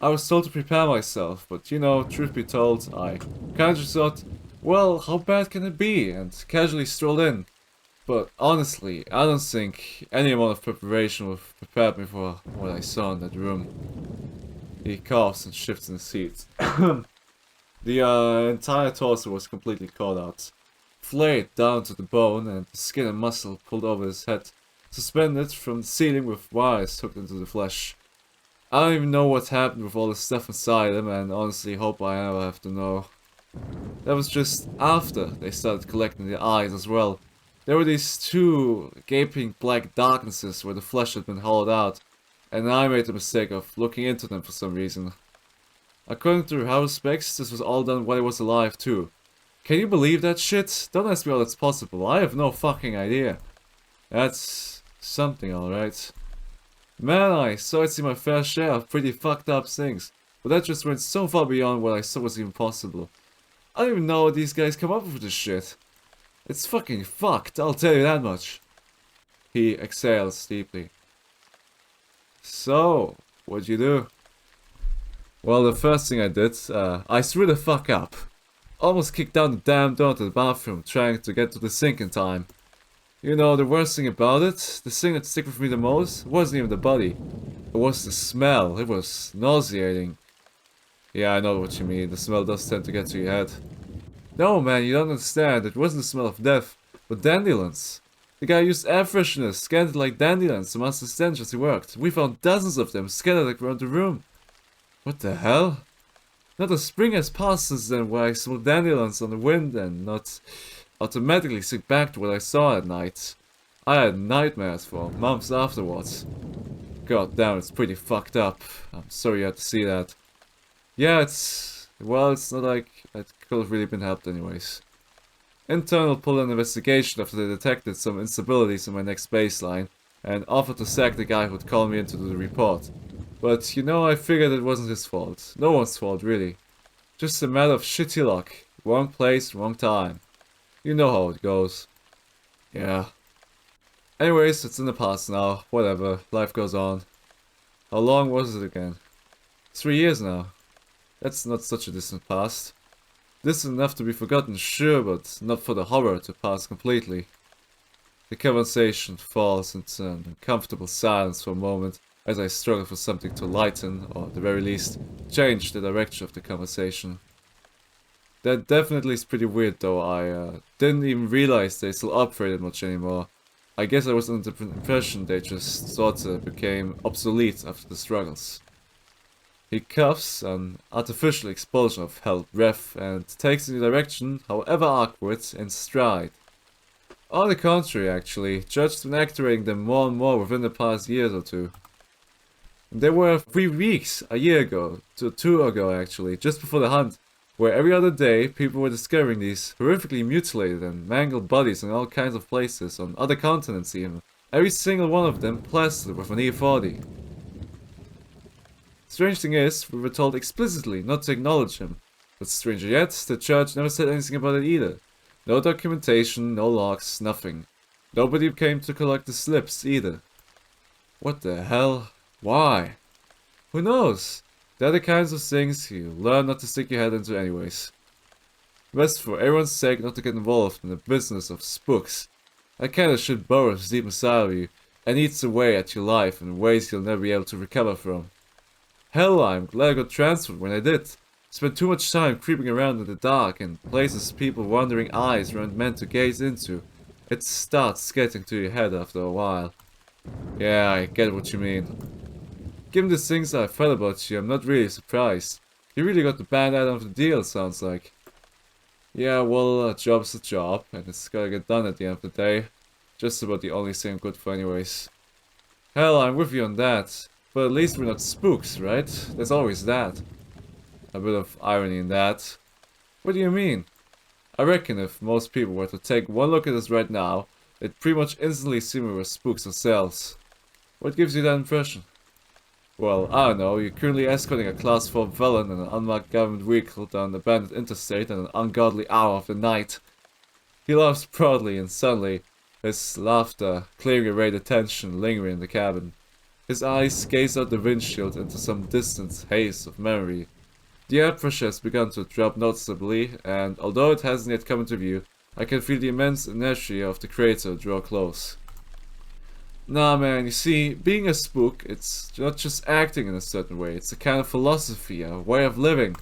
I was told to prepare myself, but you know, truth be told, I kinda just thought, well, how bad can it be, and casually strolled in. But honestly, I don't think any amount of preparation would have prepared me for what I saw in that room. He coughs and shifts in his seat. The entire torso was completely cut out, flayed down to the bone, and the skin and muscle pulled over his head, suspended from the ceiling with wires hooked into the flesh. I don't even know what happened with all the stuff inside him, and honestly hope I never have to know. That was just after they started collecting the eyes as well. There were these two gaping black darknesses where the flesh had been hollowed out, and I made the mistake of looking into them for some reason. According to house specs, this was all done while he was alive too. Can you believe that shit? Don't ask me how that's possible, I have no fucking idea. That's something, alright. Man, I saw I'd see my fair share of pretty fucked up things, but that just went so far beyond what I saw was even possible. I don't even know how these guys come up with this shit. It's fucking fucked, I'll tell you that much. He exhales deeply. So, what'd you do? Well, the first thing I did, I threw the fuck up. Almost kicked down the damn door to the bathroom, trying to get to the sink in time. You know, the worst thing about it, the thing that stuck with me the most, wasn't even the body. It was the smell, it was nauseating. Yeah, I know what you mean, the smell does tend to get to your head. No man, you don't understand, it wasn't the smell of death, but dandelions. The guy used air fresheners, scanned like dandelions to mask the stench as he worked. We found dozens of them scattered around the room. What the hell? Not a spring has passed since then where I smelled dandelions on the wind and not automatically think back to what I saw at night. I had nightmares for months afterwards. God damn, it's pretty fucked up. I'm sorry you had to see that. Yeah, well, it's not like it could have really been helped anyways. Internal pulled an investigation after they detected some instabilities in my next baseline and offered to sack the guy who'd called me in to do the report. But you know, I figured it wasn't his fault. No one's fault, really. Just a matter of shitty luck. Wrong place, wrong time. You know how it goes. Yeah. Anyways, it's in the past now. Whatever. Life goes on. How long was it again? 3 years now. That's not such a distant past. Distant enough to be forgotten, sure, but not for the horror to pass completely. The conversation falls into an uncomfortable silence for a moment as I struggle for something to lighten, or at the very least, change the direction of the conversation. That definitely is pretty weird though, I didn't even realize they still operated much anymore. I guess I was under the impression they just sort of became obsolete after the struggles. He coughs, an artificial expulsion of held breath, and takes in the direction, however awkward, in stride. On the contrary, actually, judged when activating them more and more within the past years or two. There were 3 weeks, a year ago, to 2 ago actually, just before the hunt, where every other day people were discovering these horrifically mutilated and mangled bodies in all kinds of places, on other continents even. Every single one of them plastered with an E40. Strange thing is, we were told explicitly not to acknowledge him. But stranger yet, the church never said anything about it either. No documentation, no logs, nothing. Nobody came to collect the slips either. What the hell? Why? Who knows? They're the kinds of things you learn not to stick your head into anyways. Best for everyone's sake not to get involved in the business of spooks. That kind of shit burrows deep inside of you and eats away at your life in ways you'll never be able to recover from. Hell, I'm glad I got transferred when I did. Spent too much time creeping around in the dark in places people wandering eyes weren't meant to gaze into. It starts getting to your head after a while. Yeah, I get what you mean. Given the things I've heard about you, I'm not really surprised. You really got the bad end of the deal, sounds like. Yeah, well, a job's a job, and it's gotta get done at the end of the day. Just about the only thing I'm good for anyways. Hell, I'm with you on that. But at least we're not spooks, right? There's always that. A bit of irony in that. What do you mean? I reckon if most people were to take one look at us right now, they'd pretty much instantly see we were spooks ourselves. What gives you that impression? Well, I don't know, you're currently escorting a class 4 felon in an unmarked government vehicle down an abandoned interstate at an ungodly hour of the night. He laughs proudly and suddenly, his laughter clearing away the tension lingering in the cabin. His eyes gaze out the windshield into some distant haze of memory. The air pressure has begun to drop noticeably, and although it hasn't yet come into view, I can feel the immense inertia of the crater draw close. Nah man, you see, being a spook, it's not just acting in a certain way, it's a kind of philosophy, a way of living.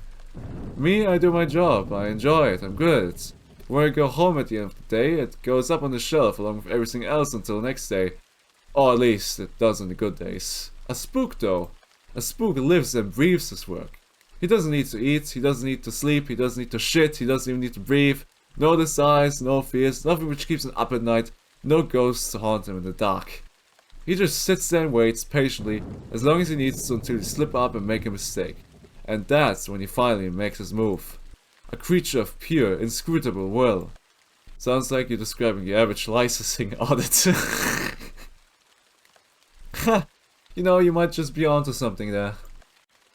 Me, I do my job, I enjoy it, I'm good at it. When I go home at the end of the day, it goes up on the shelf along with everything else until the next day. Or at least, it does on the good days. A spook though. A spook lives and breathes his work. He doesn't need to eat, he doesn't need to sleep, he doesn't need to shit, he doesn't even need to breathe. No desires, no fears, nothing which keeps him up at night, no ghosts to haunt him in the dark. He just sits there and waits patiently, as long as he needs to until you slip up and make a mistake. And that's when he finally makes his move. A creature of pure, inscrutable will. Sounds like you're describing the average licensing audit. You know, you might just be onto something there.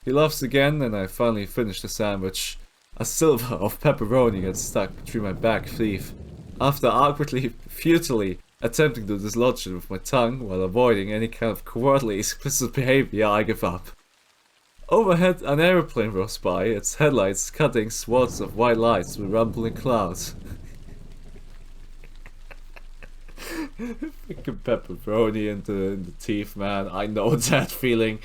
He laughs again, and I finally finish the sandwich. A silver of pepperoni gets stuck between my back teeth. After awkwardly, futilely attempting to dislodge it with my tongue while avoiding any kind of covertly explicit behavior, I give up. Overhead, an aeroplane rolls by, its headlights cutting swaths of white lights with rumbling clouds. Freaking pepperoni in the teeth, man. I know that feeling.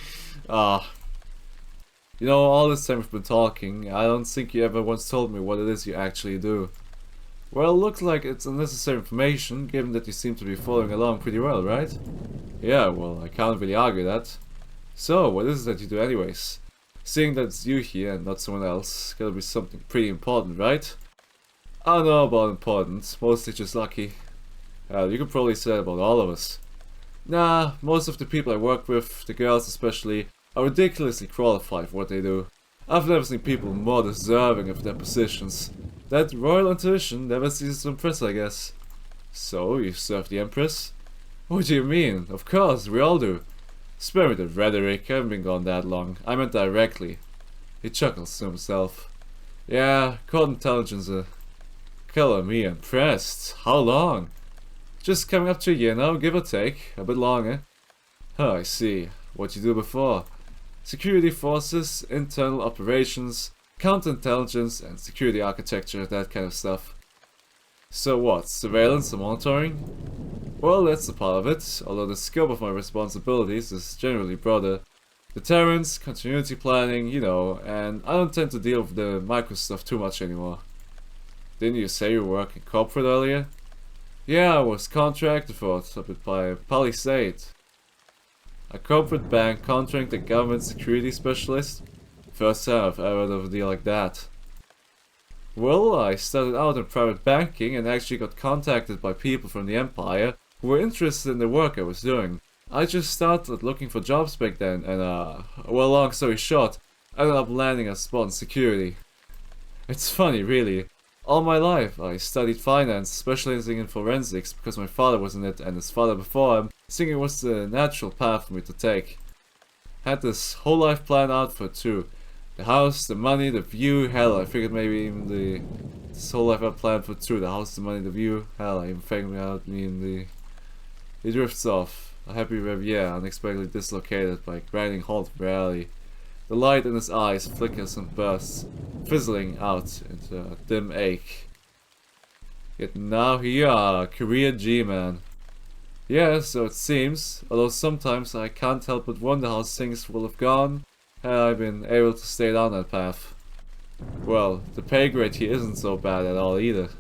You know, all this time we've been talking, I don't think you ever once told me what it is you actually do. Well, looks like it's unnecessary information, given that you seem to be following along pretty well, right? Yeah, well, I can't really argue that. So, what is it that you do anyways? Seeing that it's you here and not someone else, gotta be something pretty important, right? I don't know about important, mostly just lucky. You could probably say that about all of us. Nah, most of the people I work with, the girls especially, are ridiculously qualified for what they do. I've never seen people more deserving of their positions. That royal intuition never ceases to impress, I guess. So, you serve the Empress? What do you mean? Of course, we all do. Spare me the rhetoric, I haven't been gone that long. I meant directly. He chuckles to himself. Yeah, court intelligence, color me impressed. How long? Just coming up to a year now, give or take. A bit longer. Oh, I see. What you do before. Security forces, internal operations, counterintelligence, and security architecture, that kind of stuff. So what, surveillance and monitoring? Well, that's a part of it, although the scope of my responsibilities is generally broader. Deterrence, continuity planning, you know, and I don't tend to deal with the micro stuff too much anymore. Didn't you say you were working corporate earlier? Yeah, I was contracted for it a bit by Palisade. A corporate bank contracting the government security specialist? First time I've ever heard of a deal like that. Well, I started out in private banking and actually got contacted by people from the Empire who were interested in the work I was doing, I just started looking for jobs back then, and well, long story short, I ended up landing a spot in security. It's funny, really. All my life, I studied finance, specializing in forensics because my father was in it and his father before him, thinking it was the natural path for me to take. Had this whole life planned out for two. The house, the money, the view, hell, I figured maybe even this whole life I planned for two. The house, the money, the view, hell, I even figured out he drifts off. A happy Riviera, unexpectedly dislocated by grinding halt rally. The light in his eyes flickers and bursts, fizzling out into a dim ache. Yet now here you are, career G-man. Yeah, so it seems, although sometimes I can't help but wonder how things will have gone had I been able to stay down that path. Well, the pay grade here isn't so bad at all either.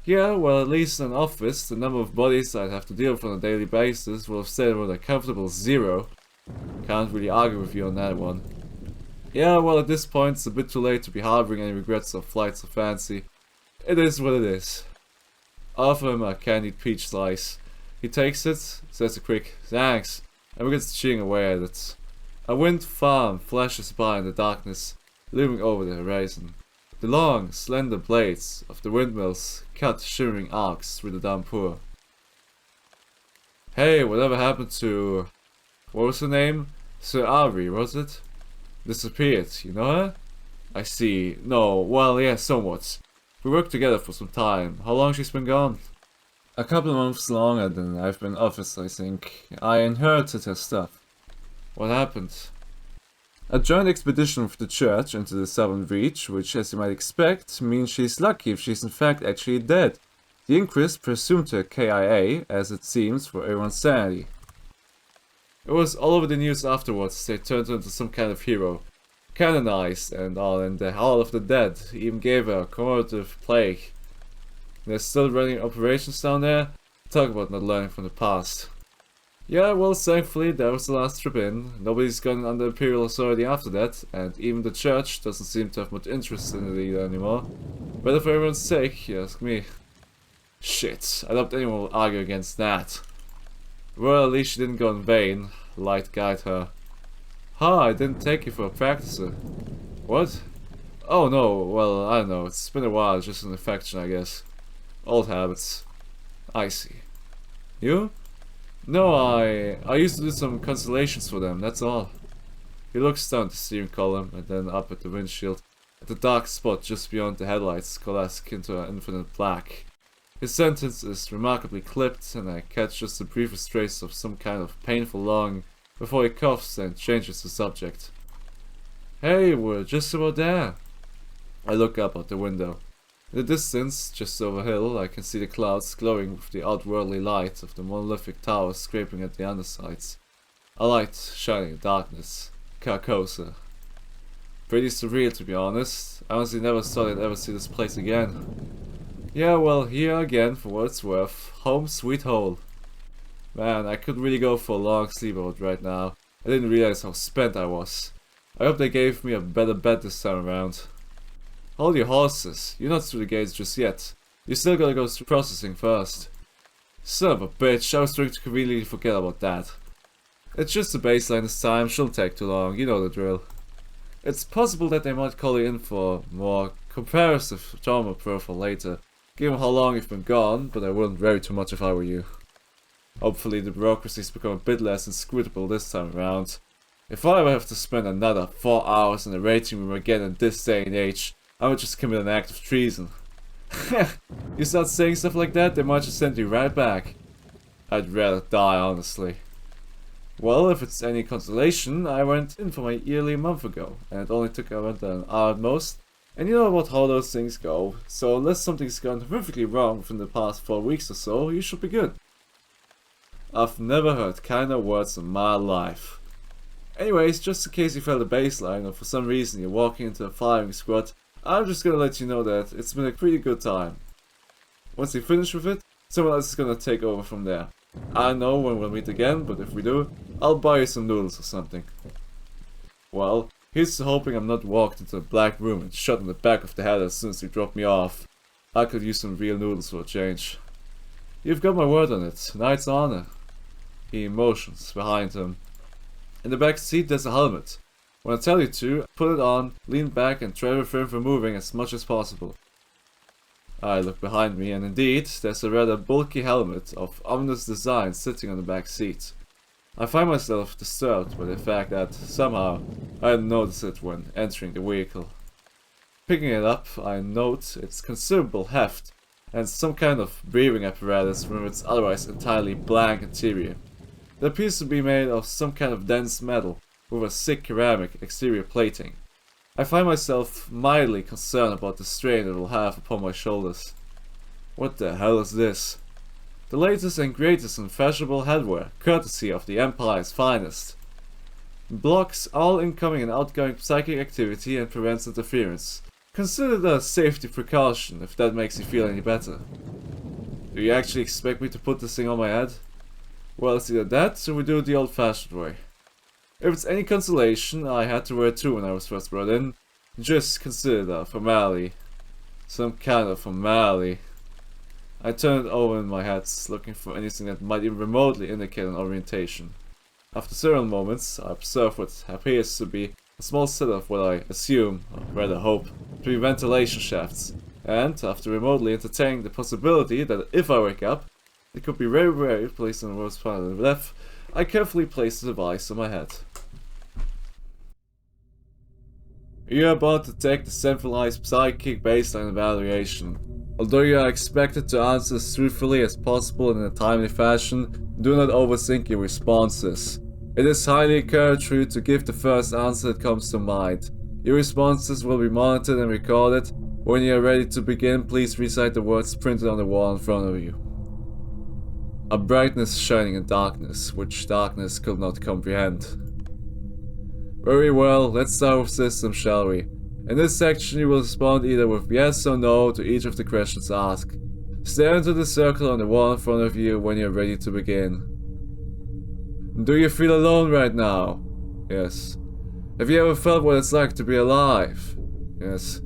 Yeah, well, at least in an office, the number of bodies I'd have to deal with on a daily basis will have stayed with a comfortable 0. Can't really argue with you on that one. Yeah, well, at this point it's a bit too late to be harboring any regrets of flights of fancy. It is what it is. I offer him a candied peach slice. He takes it, says a quick thanks, and begins chewing away at it. A wind farm flashes by in the darkness, looming over the horizon. The long, slender blades of the windmills cut shimmering arcs through the downpour. Hey, whatever happened to... what was her name? Sir Ari, was it? Disappeared, you know her? I see. No, well, yeah, somewhat. We worked together for some time. How long she's been gone? A couple of months longer than I've been in office, I think. I inherited her stuff. What happened? A joint expedition with the church into the southern reach, which, as you might expect, means she's lucky if she's in fact actually dead. The Inquis presumed her KIA, as it seems, for everyone's sanity. It was all over the news afterwards. They turned her into some kind of hero. Canonized and all in the Hall of the Dead. Even gave her a commemorative plaque. They're still running operations down there? Talk about not learning from the past. Yeah, well, thankfully that was the last trip in. Nobody's gone under Imperial authority after that, and even the church doesn't seem to have much interest in it either anymore. Better for everyone's sake, you ask me. Shit, I doubt anyone will argue against that. Well, at least she didn't go in vain. Light guide her. Ha, I didn't take you for a practicer. What? Oh no, well, I don't know, it's been a while, just an infection, I guess. Old habits. I see. You? No, I used to do some constellations for them, that's all. He looks down at the steering column and then up at the windshield, at the dark spot just beyond the headlights coalesce into an infinite black. His sentence is remarkably clipped, and I catch just the briefest trace of some kind of painful longing before he coughs and changes the subject. Hey, we're just about there. I look up out the window. In the distance, just over hill, I can see the clouds glowing with the outworldly light of the monolithic towers scraping at the undersides. A light shining in darkness. Carcosa. Pretty surreal, to be honest. I honestly never thought I'd ever see this place again. Yeah, well, here again, for what it's worth. Home sweet hole. Man, I could really go for a long sleepout right now. I didn't realize how spent I was. I hope they gave me a better bed this time around. Hold your horses. You're not through the gates just yet. You still gotta go through processing first. Son of a bitch, I was trying to conveniently forget about that. It's just the baseline this time, shouldn't take too long, you know the drill. It's possible that they might call you in for more comparative trauma profile later, given how long you've been gone, but I wouldn't worry too much if I were you. Hopefully the bureaucracy's become a bit less inscrutable this time around. If I ever have to spend another 4 hours in the rating room again in this day and age, I would just commit an act of treason. You start saying stuff like that, they might just send you right back. I'd rather die, honestly. Well, if it's any consolation, I went in for my yearly a month ago, and it only took about an hour at most. And you know about how those things go, so unless something's gone horrifically wrong within the past 4 weeks or so, you should be good. I've never heard kinder words in my life. Anyways, just in case you fell the baseline or for some reason you're walking into a firing squad, I'm just gonna let you know that it's been a pretty good time. Once you finish with it, someone else is gonna take over from there. I don't know when we'll meet again, but if we do, I'll buy you some noodles or something. Well, here's to hoping I'm not walked into a black room and shot in the back of the head as soon as you drop me off. I could use some real noodles for a change. You've got my word on it. Knight's honor. emotions behind him. In the back seat there's a helmet. When I tell you to, put it on, lean back and try to refrain from moving as much as possible. I look behind me and indeed, there's a rather bulky helmet of ominous design sitting on the back seat. I find myself disturbed by the fact that, somehow, I hadn't noticed it when entering the vehicle. Picking it up, I note its considerable heft and some kind of breathing apparatus from its otherwise entirely blank interior. It appears to be made of some kind of dense metal with a thick ceramic exterior plating. I find myself mildly concerned about the strain it will have upon my shoulders. What the hell is this? The latest and greatest in fashionable headwear, courtesy of the Empire's finest. It blocks all incoming and outgoing psychic activity and prevents interference. Consider it a safety precaution, if that makes you feel any better. Do you actually expect me to put this thing on my head? Well, it's either that, or we do it the old-fashioned way. If it's any consolation, I had to wear it too when I was first brought in. Just consider it a formality. Some kind of formality. I turned it over in my head, looking for anything that might even remotely indicate an orientation. After several moments, I observed what appears to be a small set of what I assume, or rather hope, to be ventilation shafts, and after remotely entertaining the possibility that if I wake up, it could be very placed on the worst part of the left, I carefully placed the device on my head. You are about to take the centralized psychic baseline evaluation. Although you are expected to answer as truthfully as possible in a timely fashion, do not overthink your responses. It is highly encouraged for you to give the first answer that comes to mind. Your responses will be monitored and recorded. When you are ready to begin, please recite the words printed on the wall in front of you. A brightness shining in darkness, which darkness could not comprehend. Very well, let's start with systems, shall we? In this section you will respond either with yes or no to each of the questions asked. Stare into the circle on the wall in front of you when you are ready to begin. Do you feel alone right now? Yes. Have you ever felt what it's like to be alive? Yes.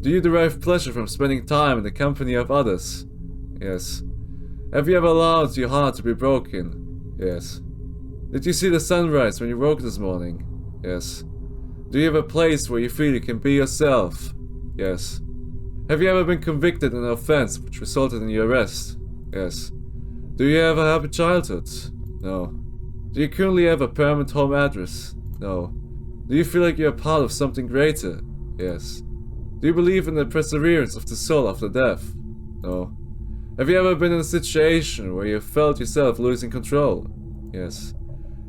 Do you derive pleasure from spending time in the company of others? Yes. Have you ever allowed your heart to be broken? Yes. Did you see the sunrise when you woke this morning? Yes. Do you have a place where you feel you can be yourself? Yes. Have you ever been convicted in an offense which resulted in your arrest? Yes. Do you have a happy childhood? No. Do you currently have a permanent home address? No. Do you feel like you are part of something greater? Yes. Do you believe in the perseverance of the soul after death? No. Have you ever been in a situation where you felt yourself losing control? Yes.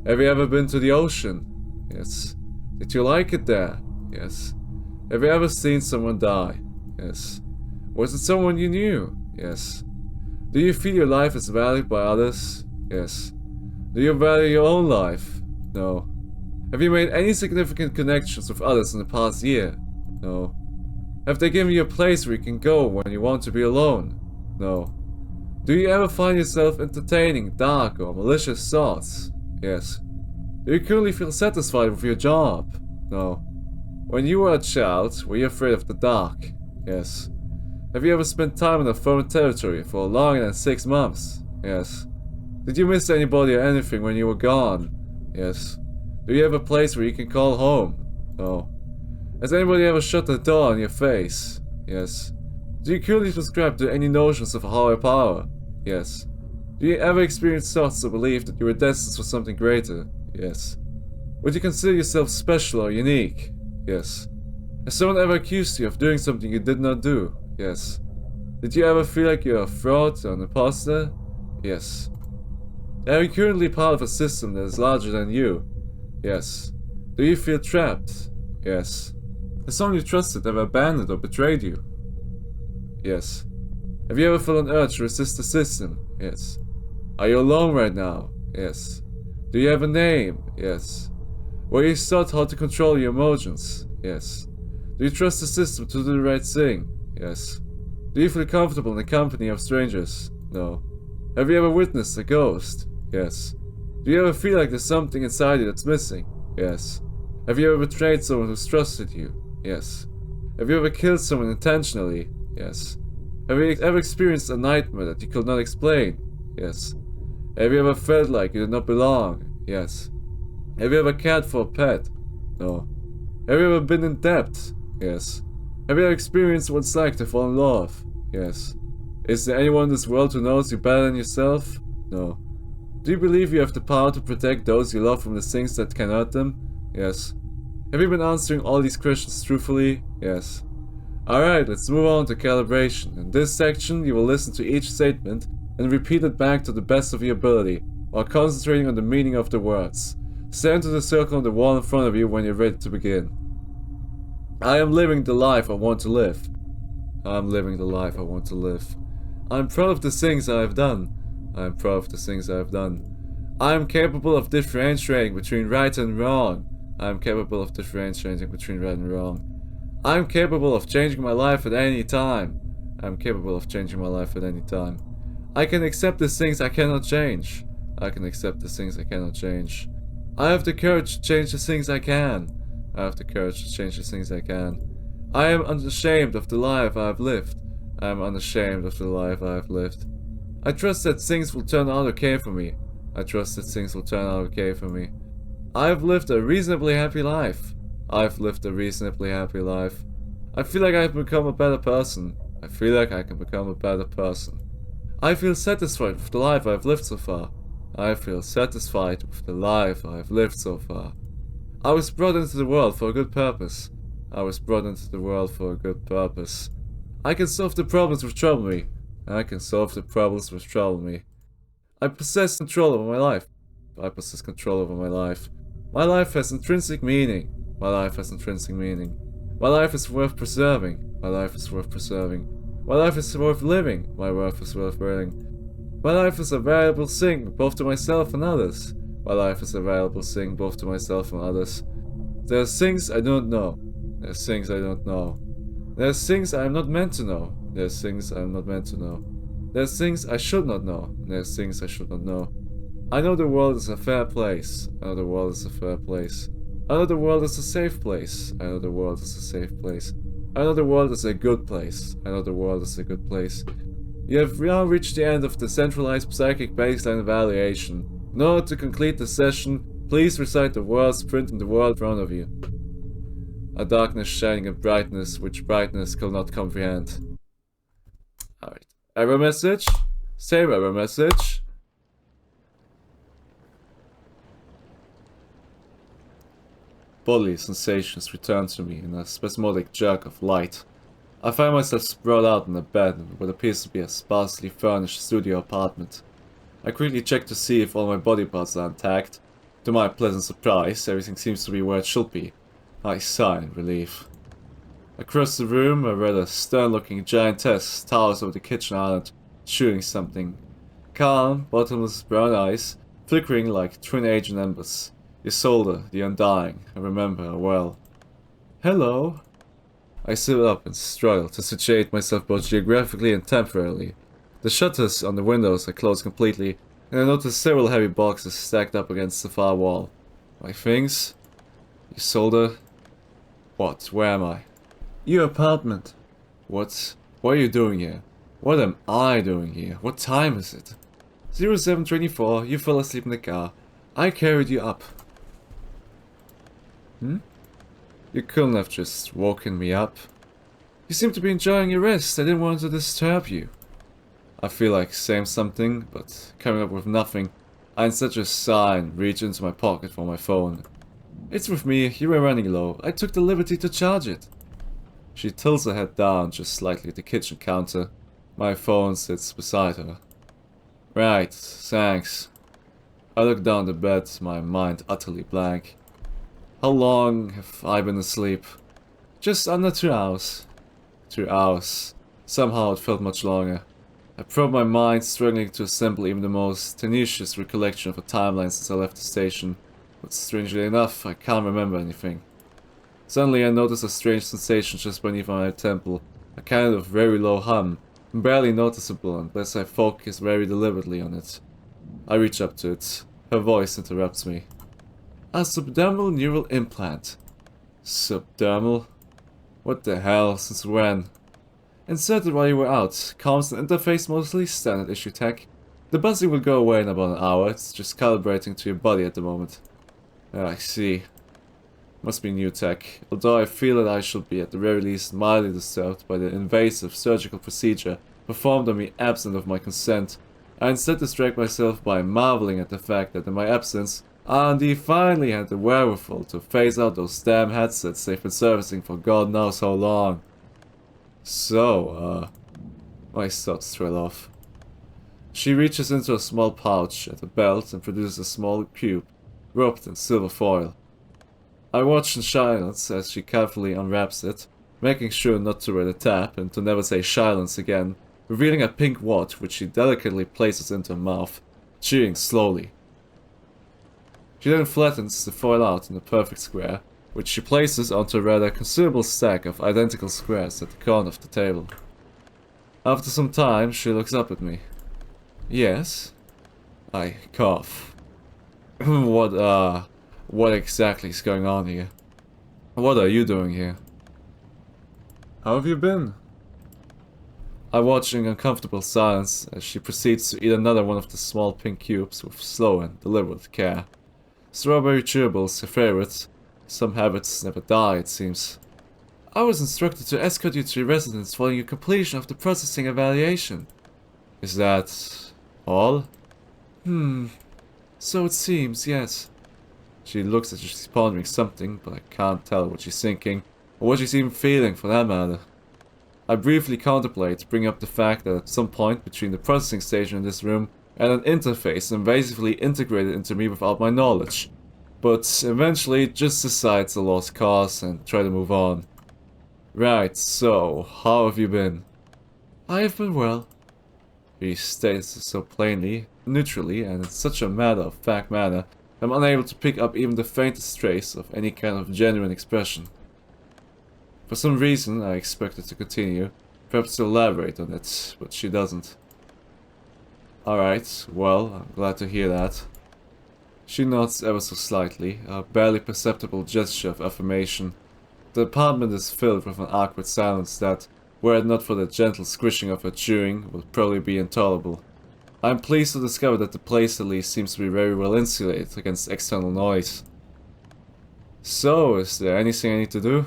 Have you ever been to the ocean? Yes. Did you like it there? Yes. Have you ever seen someone die? Yes. Was it someone you knew? Yes. Do you feel your life is valued by others? Yes. Do you value your own life? No. Have you made any significant connections with others in the past year? No. Have they given you a place where you can go when you want to be alone? No. Do you ever find yourself entertaining dark or malicious thoughts? Yes. Do you currently feel satisfied with your job? No. When you were a child, were you afraid of the dark? Yes. Have you ever spent time in a foreign territory for longer than 6 months? Yes. Did you miss anybody or anything when you were gone? Yes. Do you have a place where you can call home? No. Has anybody ever shut the door on your face? Yes. Do you currently subscribe to any notions of a higher power? Yes. Do you ever experience thoughts or believe that you were destined for something greater? Yes. Would you consider yourself special or unique? Yes. Has someone ever accused you of doing something you did not do? Yes. Did you ever feel like you're a fraud or an imposter? Yes. Are you currently part of a system that is larger than you? Yes. Do you feel trapped? Yes. Has someone you trusted ever abandoned or betrayed you? Yes. Have you ever felt an urge to resist the system? Yes. Are you alone right now? Yes. Do you have a name? Yes. Were you taught how to control your emotions? Yes. Do you trust the system to do the right thing? Yes. Do you feel comfortable in the company of strangers? No. Have you ever witnessed a ghost? Yes. Do you ever feel like there's something inside you that's missing? Yes. Have you ever betrayed someone who's trusted you? Yes. Have you ever killed someone intentionally? Yes. Have you ever experienced a nightmare that you could not explain? Yes. Have you ever felt like you did not belong? Yes. Have you ever cared for a pet? No. Have you ever been in debt? Yes. Have you ever experienced what it's like to fall in love? Yes. Is there anyone in this world who knows you better than yourself? No. Do you believe you have the power to protect those you love from the things that can hurt them? Yes. Have you been answering all these questions truthfully? Yes. Alright, let's move on to calibration. In this section, you will listen to each statement and repeat it back to the best of your ability, while concentrating on the meaning of the words. Stare into the circle on the wall in front of you when you're ready to begin. I am living the life I want to live. I am living the life I want to live. I am proud of the things I have done. I am proud of the things I have done. I am capable of differentiating between right and wrong. I am capable of differentiating between right and wrong. I am capable of changing my life at any time. I am capable of changing my life at any time. I can accept the things I cannot change. I can accept the things I cannot change. I have the courage to change the things I can. I have the courage to change the things I can. I am unashamed of the life I have lived. I am unashamed of the life I have lived. I trust that things will turn out okay for me. I trust that things will turn out okay for me. I have lived a reasonably happy life. I've lived a reasonably happy life. I feel like I've become a better person. I feel like I can become a better person. I feel satisfied with the life I've lived so far. I feel satisfied with the life I've lived so far. I was brought into the world for a good purpose. I was brought into the world for a good purpose. I can solve the problems which trouble me. I can solve the problems which trouble me. I possess control over my life. I possess control over my life. My life has intrinsic meaning. My life has intrinsic meaning. My life is worth preserving. My life is worth preserving. My life is worth living. My life is worth living. My life is a valuable thing, both to myself and others. My life is a valuable thing, both to myself and others. There are things I don't know. There are things I don't know. There are things I am not meant to know. There are things I am not meant to know. There are things I should not know. There are things I should not know. I know the world is a fair place. I know the world is a fair place. I know the world is a safe place. I know the world is a safe place. I know the world is a good place. I know the world is a good place. You have now reached the end of the centralized psychic baseline evaluation. In order to complete the session, please recite the words printed in the world in front of you. A darkness shining a brightness which brightness could not comprehend. Alright. Error message? Save error message. Bodily sensations return to me in a spasmodic jerk of light. I find myself sprawled out in a bed in what appears to be a sparsely furnished studio apartment. I quickly check to see if all my body parts are intact. To my pleasant surprise, everything seems to be where it should be. I sigh in relief. Across the room, a rather stern-looking giantess towers over the kitchen island, shooting something. Calm, bottomless brown eyes, flickering like twin agent embers. Isolde, the Undying, I remember her well. Hello. I sit up and struggle to situate myself both geographically and temporarily. The shutters on the windows are closed completely, and I notice several heavy boxes stacked up against the far wall. My things? Isolde? What? Where am I? Your apartment. What are you doing here? What am I doing here? What time is it? 0724, you fell asleep in the car. I carried you up. You couldn't have just woken me up. You seem to be enjoying your rest. I didn't want to disturb you. I feel like saying something, but coming up with nothing. I instead a sigh and reach into my pocket for my phone. It's with me. You were running low. I took the liberty to charge it. She tilts her head down just slightly at the kitchen counter. My phone sits beside her. Right, thanks. I look down the bed, my mind utterly blank. How long have I been asleep? Just under 2 hours. 2 hours. Somehow it felt much longer. I probed my mind, struggling to assemble even the most tenacious recollection of a timeline since I left the station. But strangely enough, I can't remember anything. Suddenly I notice a strange sensation just beneath my temple. A kind of very low hum, barely noticeable unless I focus very deliberately on it. I reach up to it. Her voice interrupts me. A subdermal neural implant. Subdermal? What the hell? Since when? Inserted while you were out. Comms and interface mostly. Standard issue tech. The buzzing will go away in about an hour, it's just calibrating to your body at the moment. I see. Must be new tech, although I feel that I should be at the very least mildly disturbed by the invasive surgical procedure performed on me absent of my consent. I instead distract myself by marveling at the fact that in my absence, R&D finally had the wherewithal to phase out those damn headsets they've been servicing for God knows how long. So, my thoughts trail off. She reaches into a small pouch at the belt and produces a small cube, wrapped in silver foil. I watch in silence as she carefully unwraps it, making sure not to read the tap and to never say silence again, revealing a pink wad which she delicately places into her mouth, chewing slowly. She then flattens the foil out in a perfect square, which she places onto a rather considerable stack of identical squares at the corner of the table. After some time, she looks up at me. Yes? I cough. What exactly is going on here? What are you doing here? How have you been? I watch in uncomfortable silence as she proceeds to eat another one of the small pink cubes with slow and deliberate care. Strawberry chewables, her favorite. Some habits never die, it seems. I was instructed to escort you to your residence following your completion of the processing evaluation. Is that all? So it seems, yes. She looks as if she's pondering something, but I can't tell what she's thinking, or what she's even feeling for that matter. I briefly contemplate bringing up the fact that at some point between the processing station in this room and an interface invasively integrated into me without my knowledge, but eventually just decide it's a lost cause and try to move on. Right, so, how have you been? I have been well. He states it so plainly, neutrally, and in such a matter-of-fact manner, I'm unable to pick up even the faintest trace of any kind of genuine expression. For some reason, I expect her to continue, perhaps to elaborate on it, but she doesn't. Alright, well, I'm glad to hear that. She nods ever so slightly, a barely perceptible gesture of affirmation. The apartment is filled with an awkward silence that, were it not for the gentle squishing of her chewing, would probably be intolerable. I am pleased to discover that the place at least seems to be very well insulated against external noise. So, is there anything I need to do?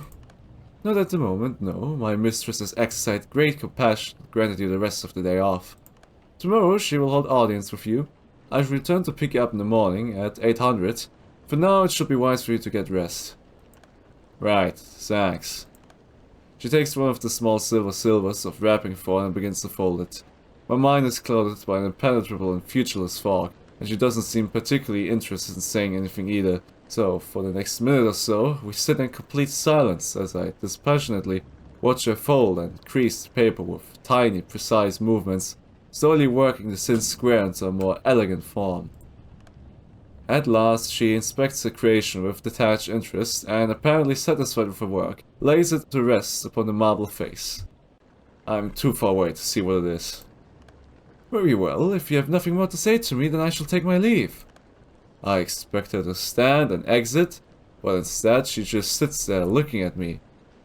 Not at the moment, no. My mistress has exercised great compassion and granted you the rest of the day off. Tomorrow she will hold audience with you. I shall return to pick you up in the morning at 800. For now it should be wise for you to get rest. Right, thanks. She takes one of the small silvers of wrapping foil and begins to fold it. My mind is clouded by an impenetrable and futureless fog, and she doesn't seem particularly interested in saying anything either, so for the next minute or so, we sit in complete silence as I dispassionately watch her fold and crease the paper with tiny, precise movements, slowly working the thin square into a more elegant form. At last, she inspects her creation with detached interest, and apparently satisfied with her work, lays it to rest upon the marble face. I'm too far away to see what it is. Very well, if you have nothing more to say to me, then I shall take my leave. I expect her to stand and exit, but instead she just sits there looking at me.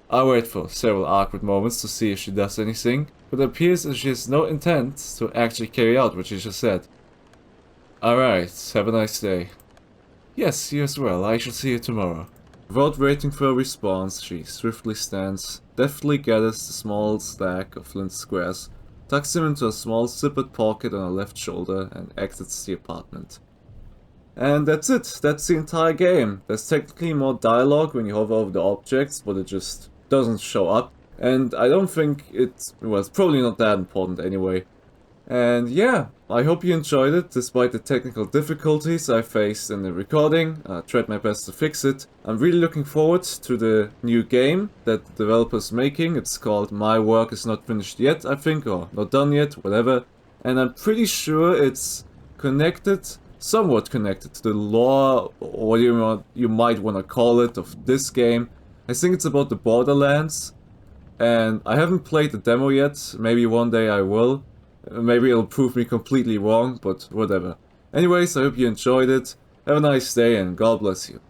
I wait for several awkward moments to see if she does anything, but it appears as she has no intent to actually carry out what she just said. Alright, have a nice day. Yes, you as well, I shall see you tomorrow. Without waiting for a response, she swiftly stands, deftly gathers the small stack of flint squares, tucks them into a small zippered pocket on her left shoulder, and exits the apartment. And that's it, that's the entire game. There's technically more dialogue when you hover over the objects, but it just doesn't show up. And I don't think it's probably not that important anyway. And yeah, I hope you enjoyed it, despite the technical difficulties I faced in the recording. I tried my best to fix it. I'm really looking forward to the new game that the developer's making. It's called My Work Is Not Finished Yet, I think, or Not Done Yet, whatever. And I'm pretty sure it's connected, somewhat connected to the lore, or what you might want to call it, of this game. I think it's about the Borderlands. And I haven't played the demo yet, maybe one day I will. Maybe it'll prove me completely wrong, but whatever. Anyways, I hope you enjoyed it. Have a nice day and God bless you.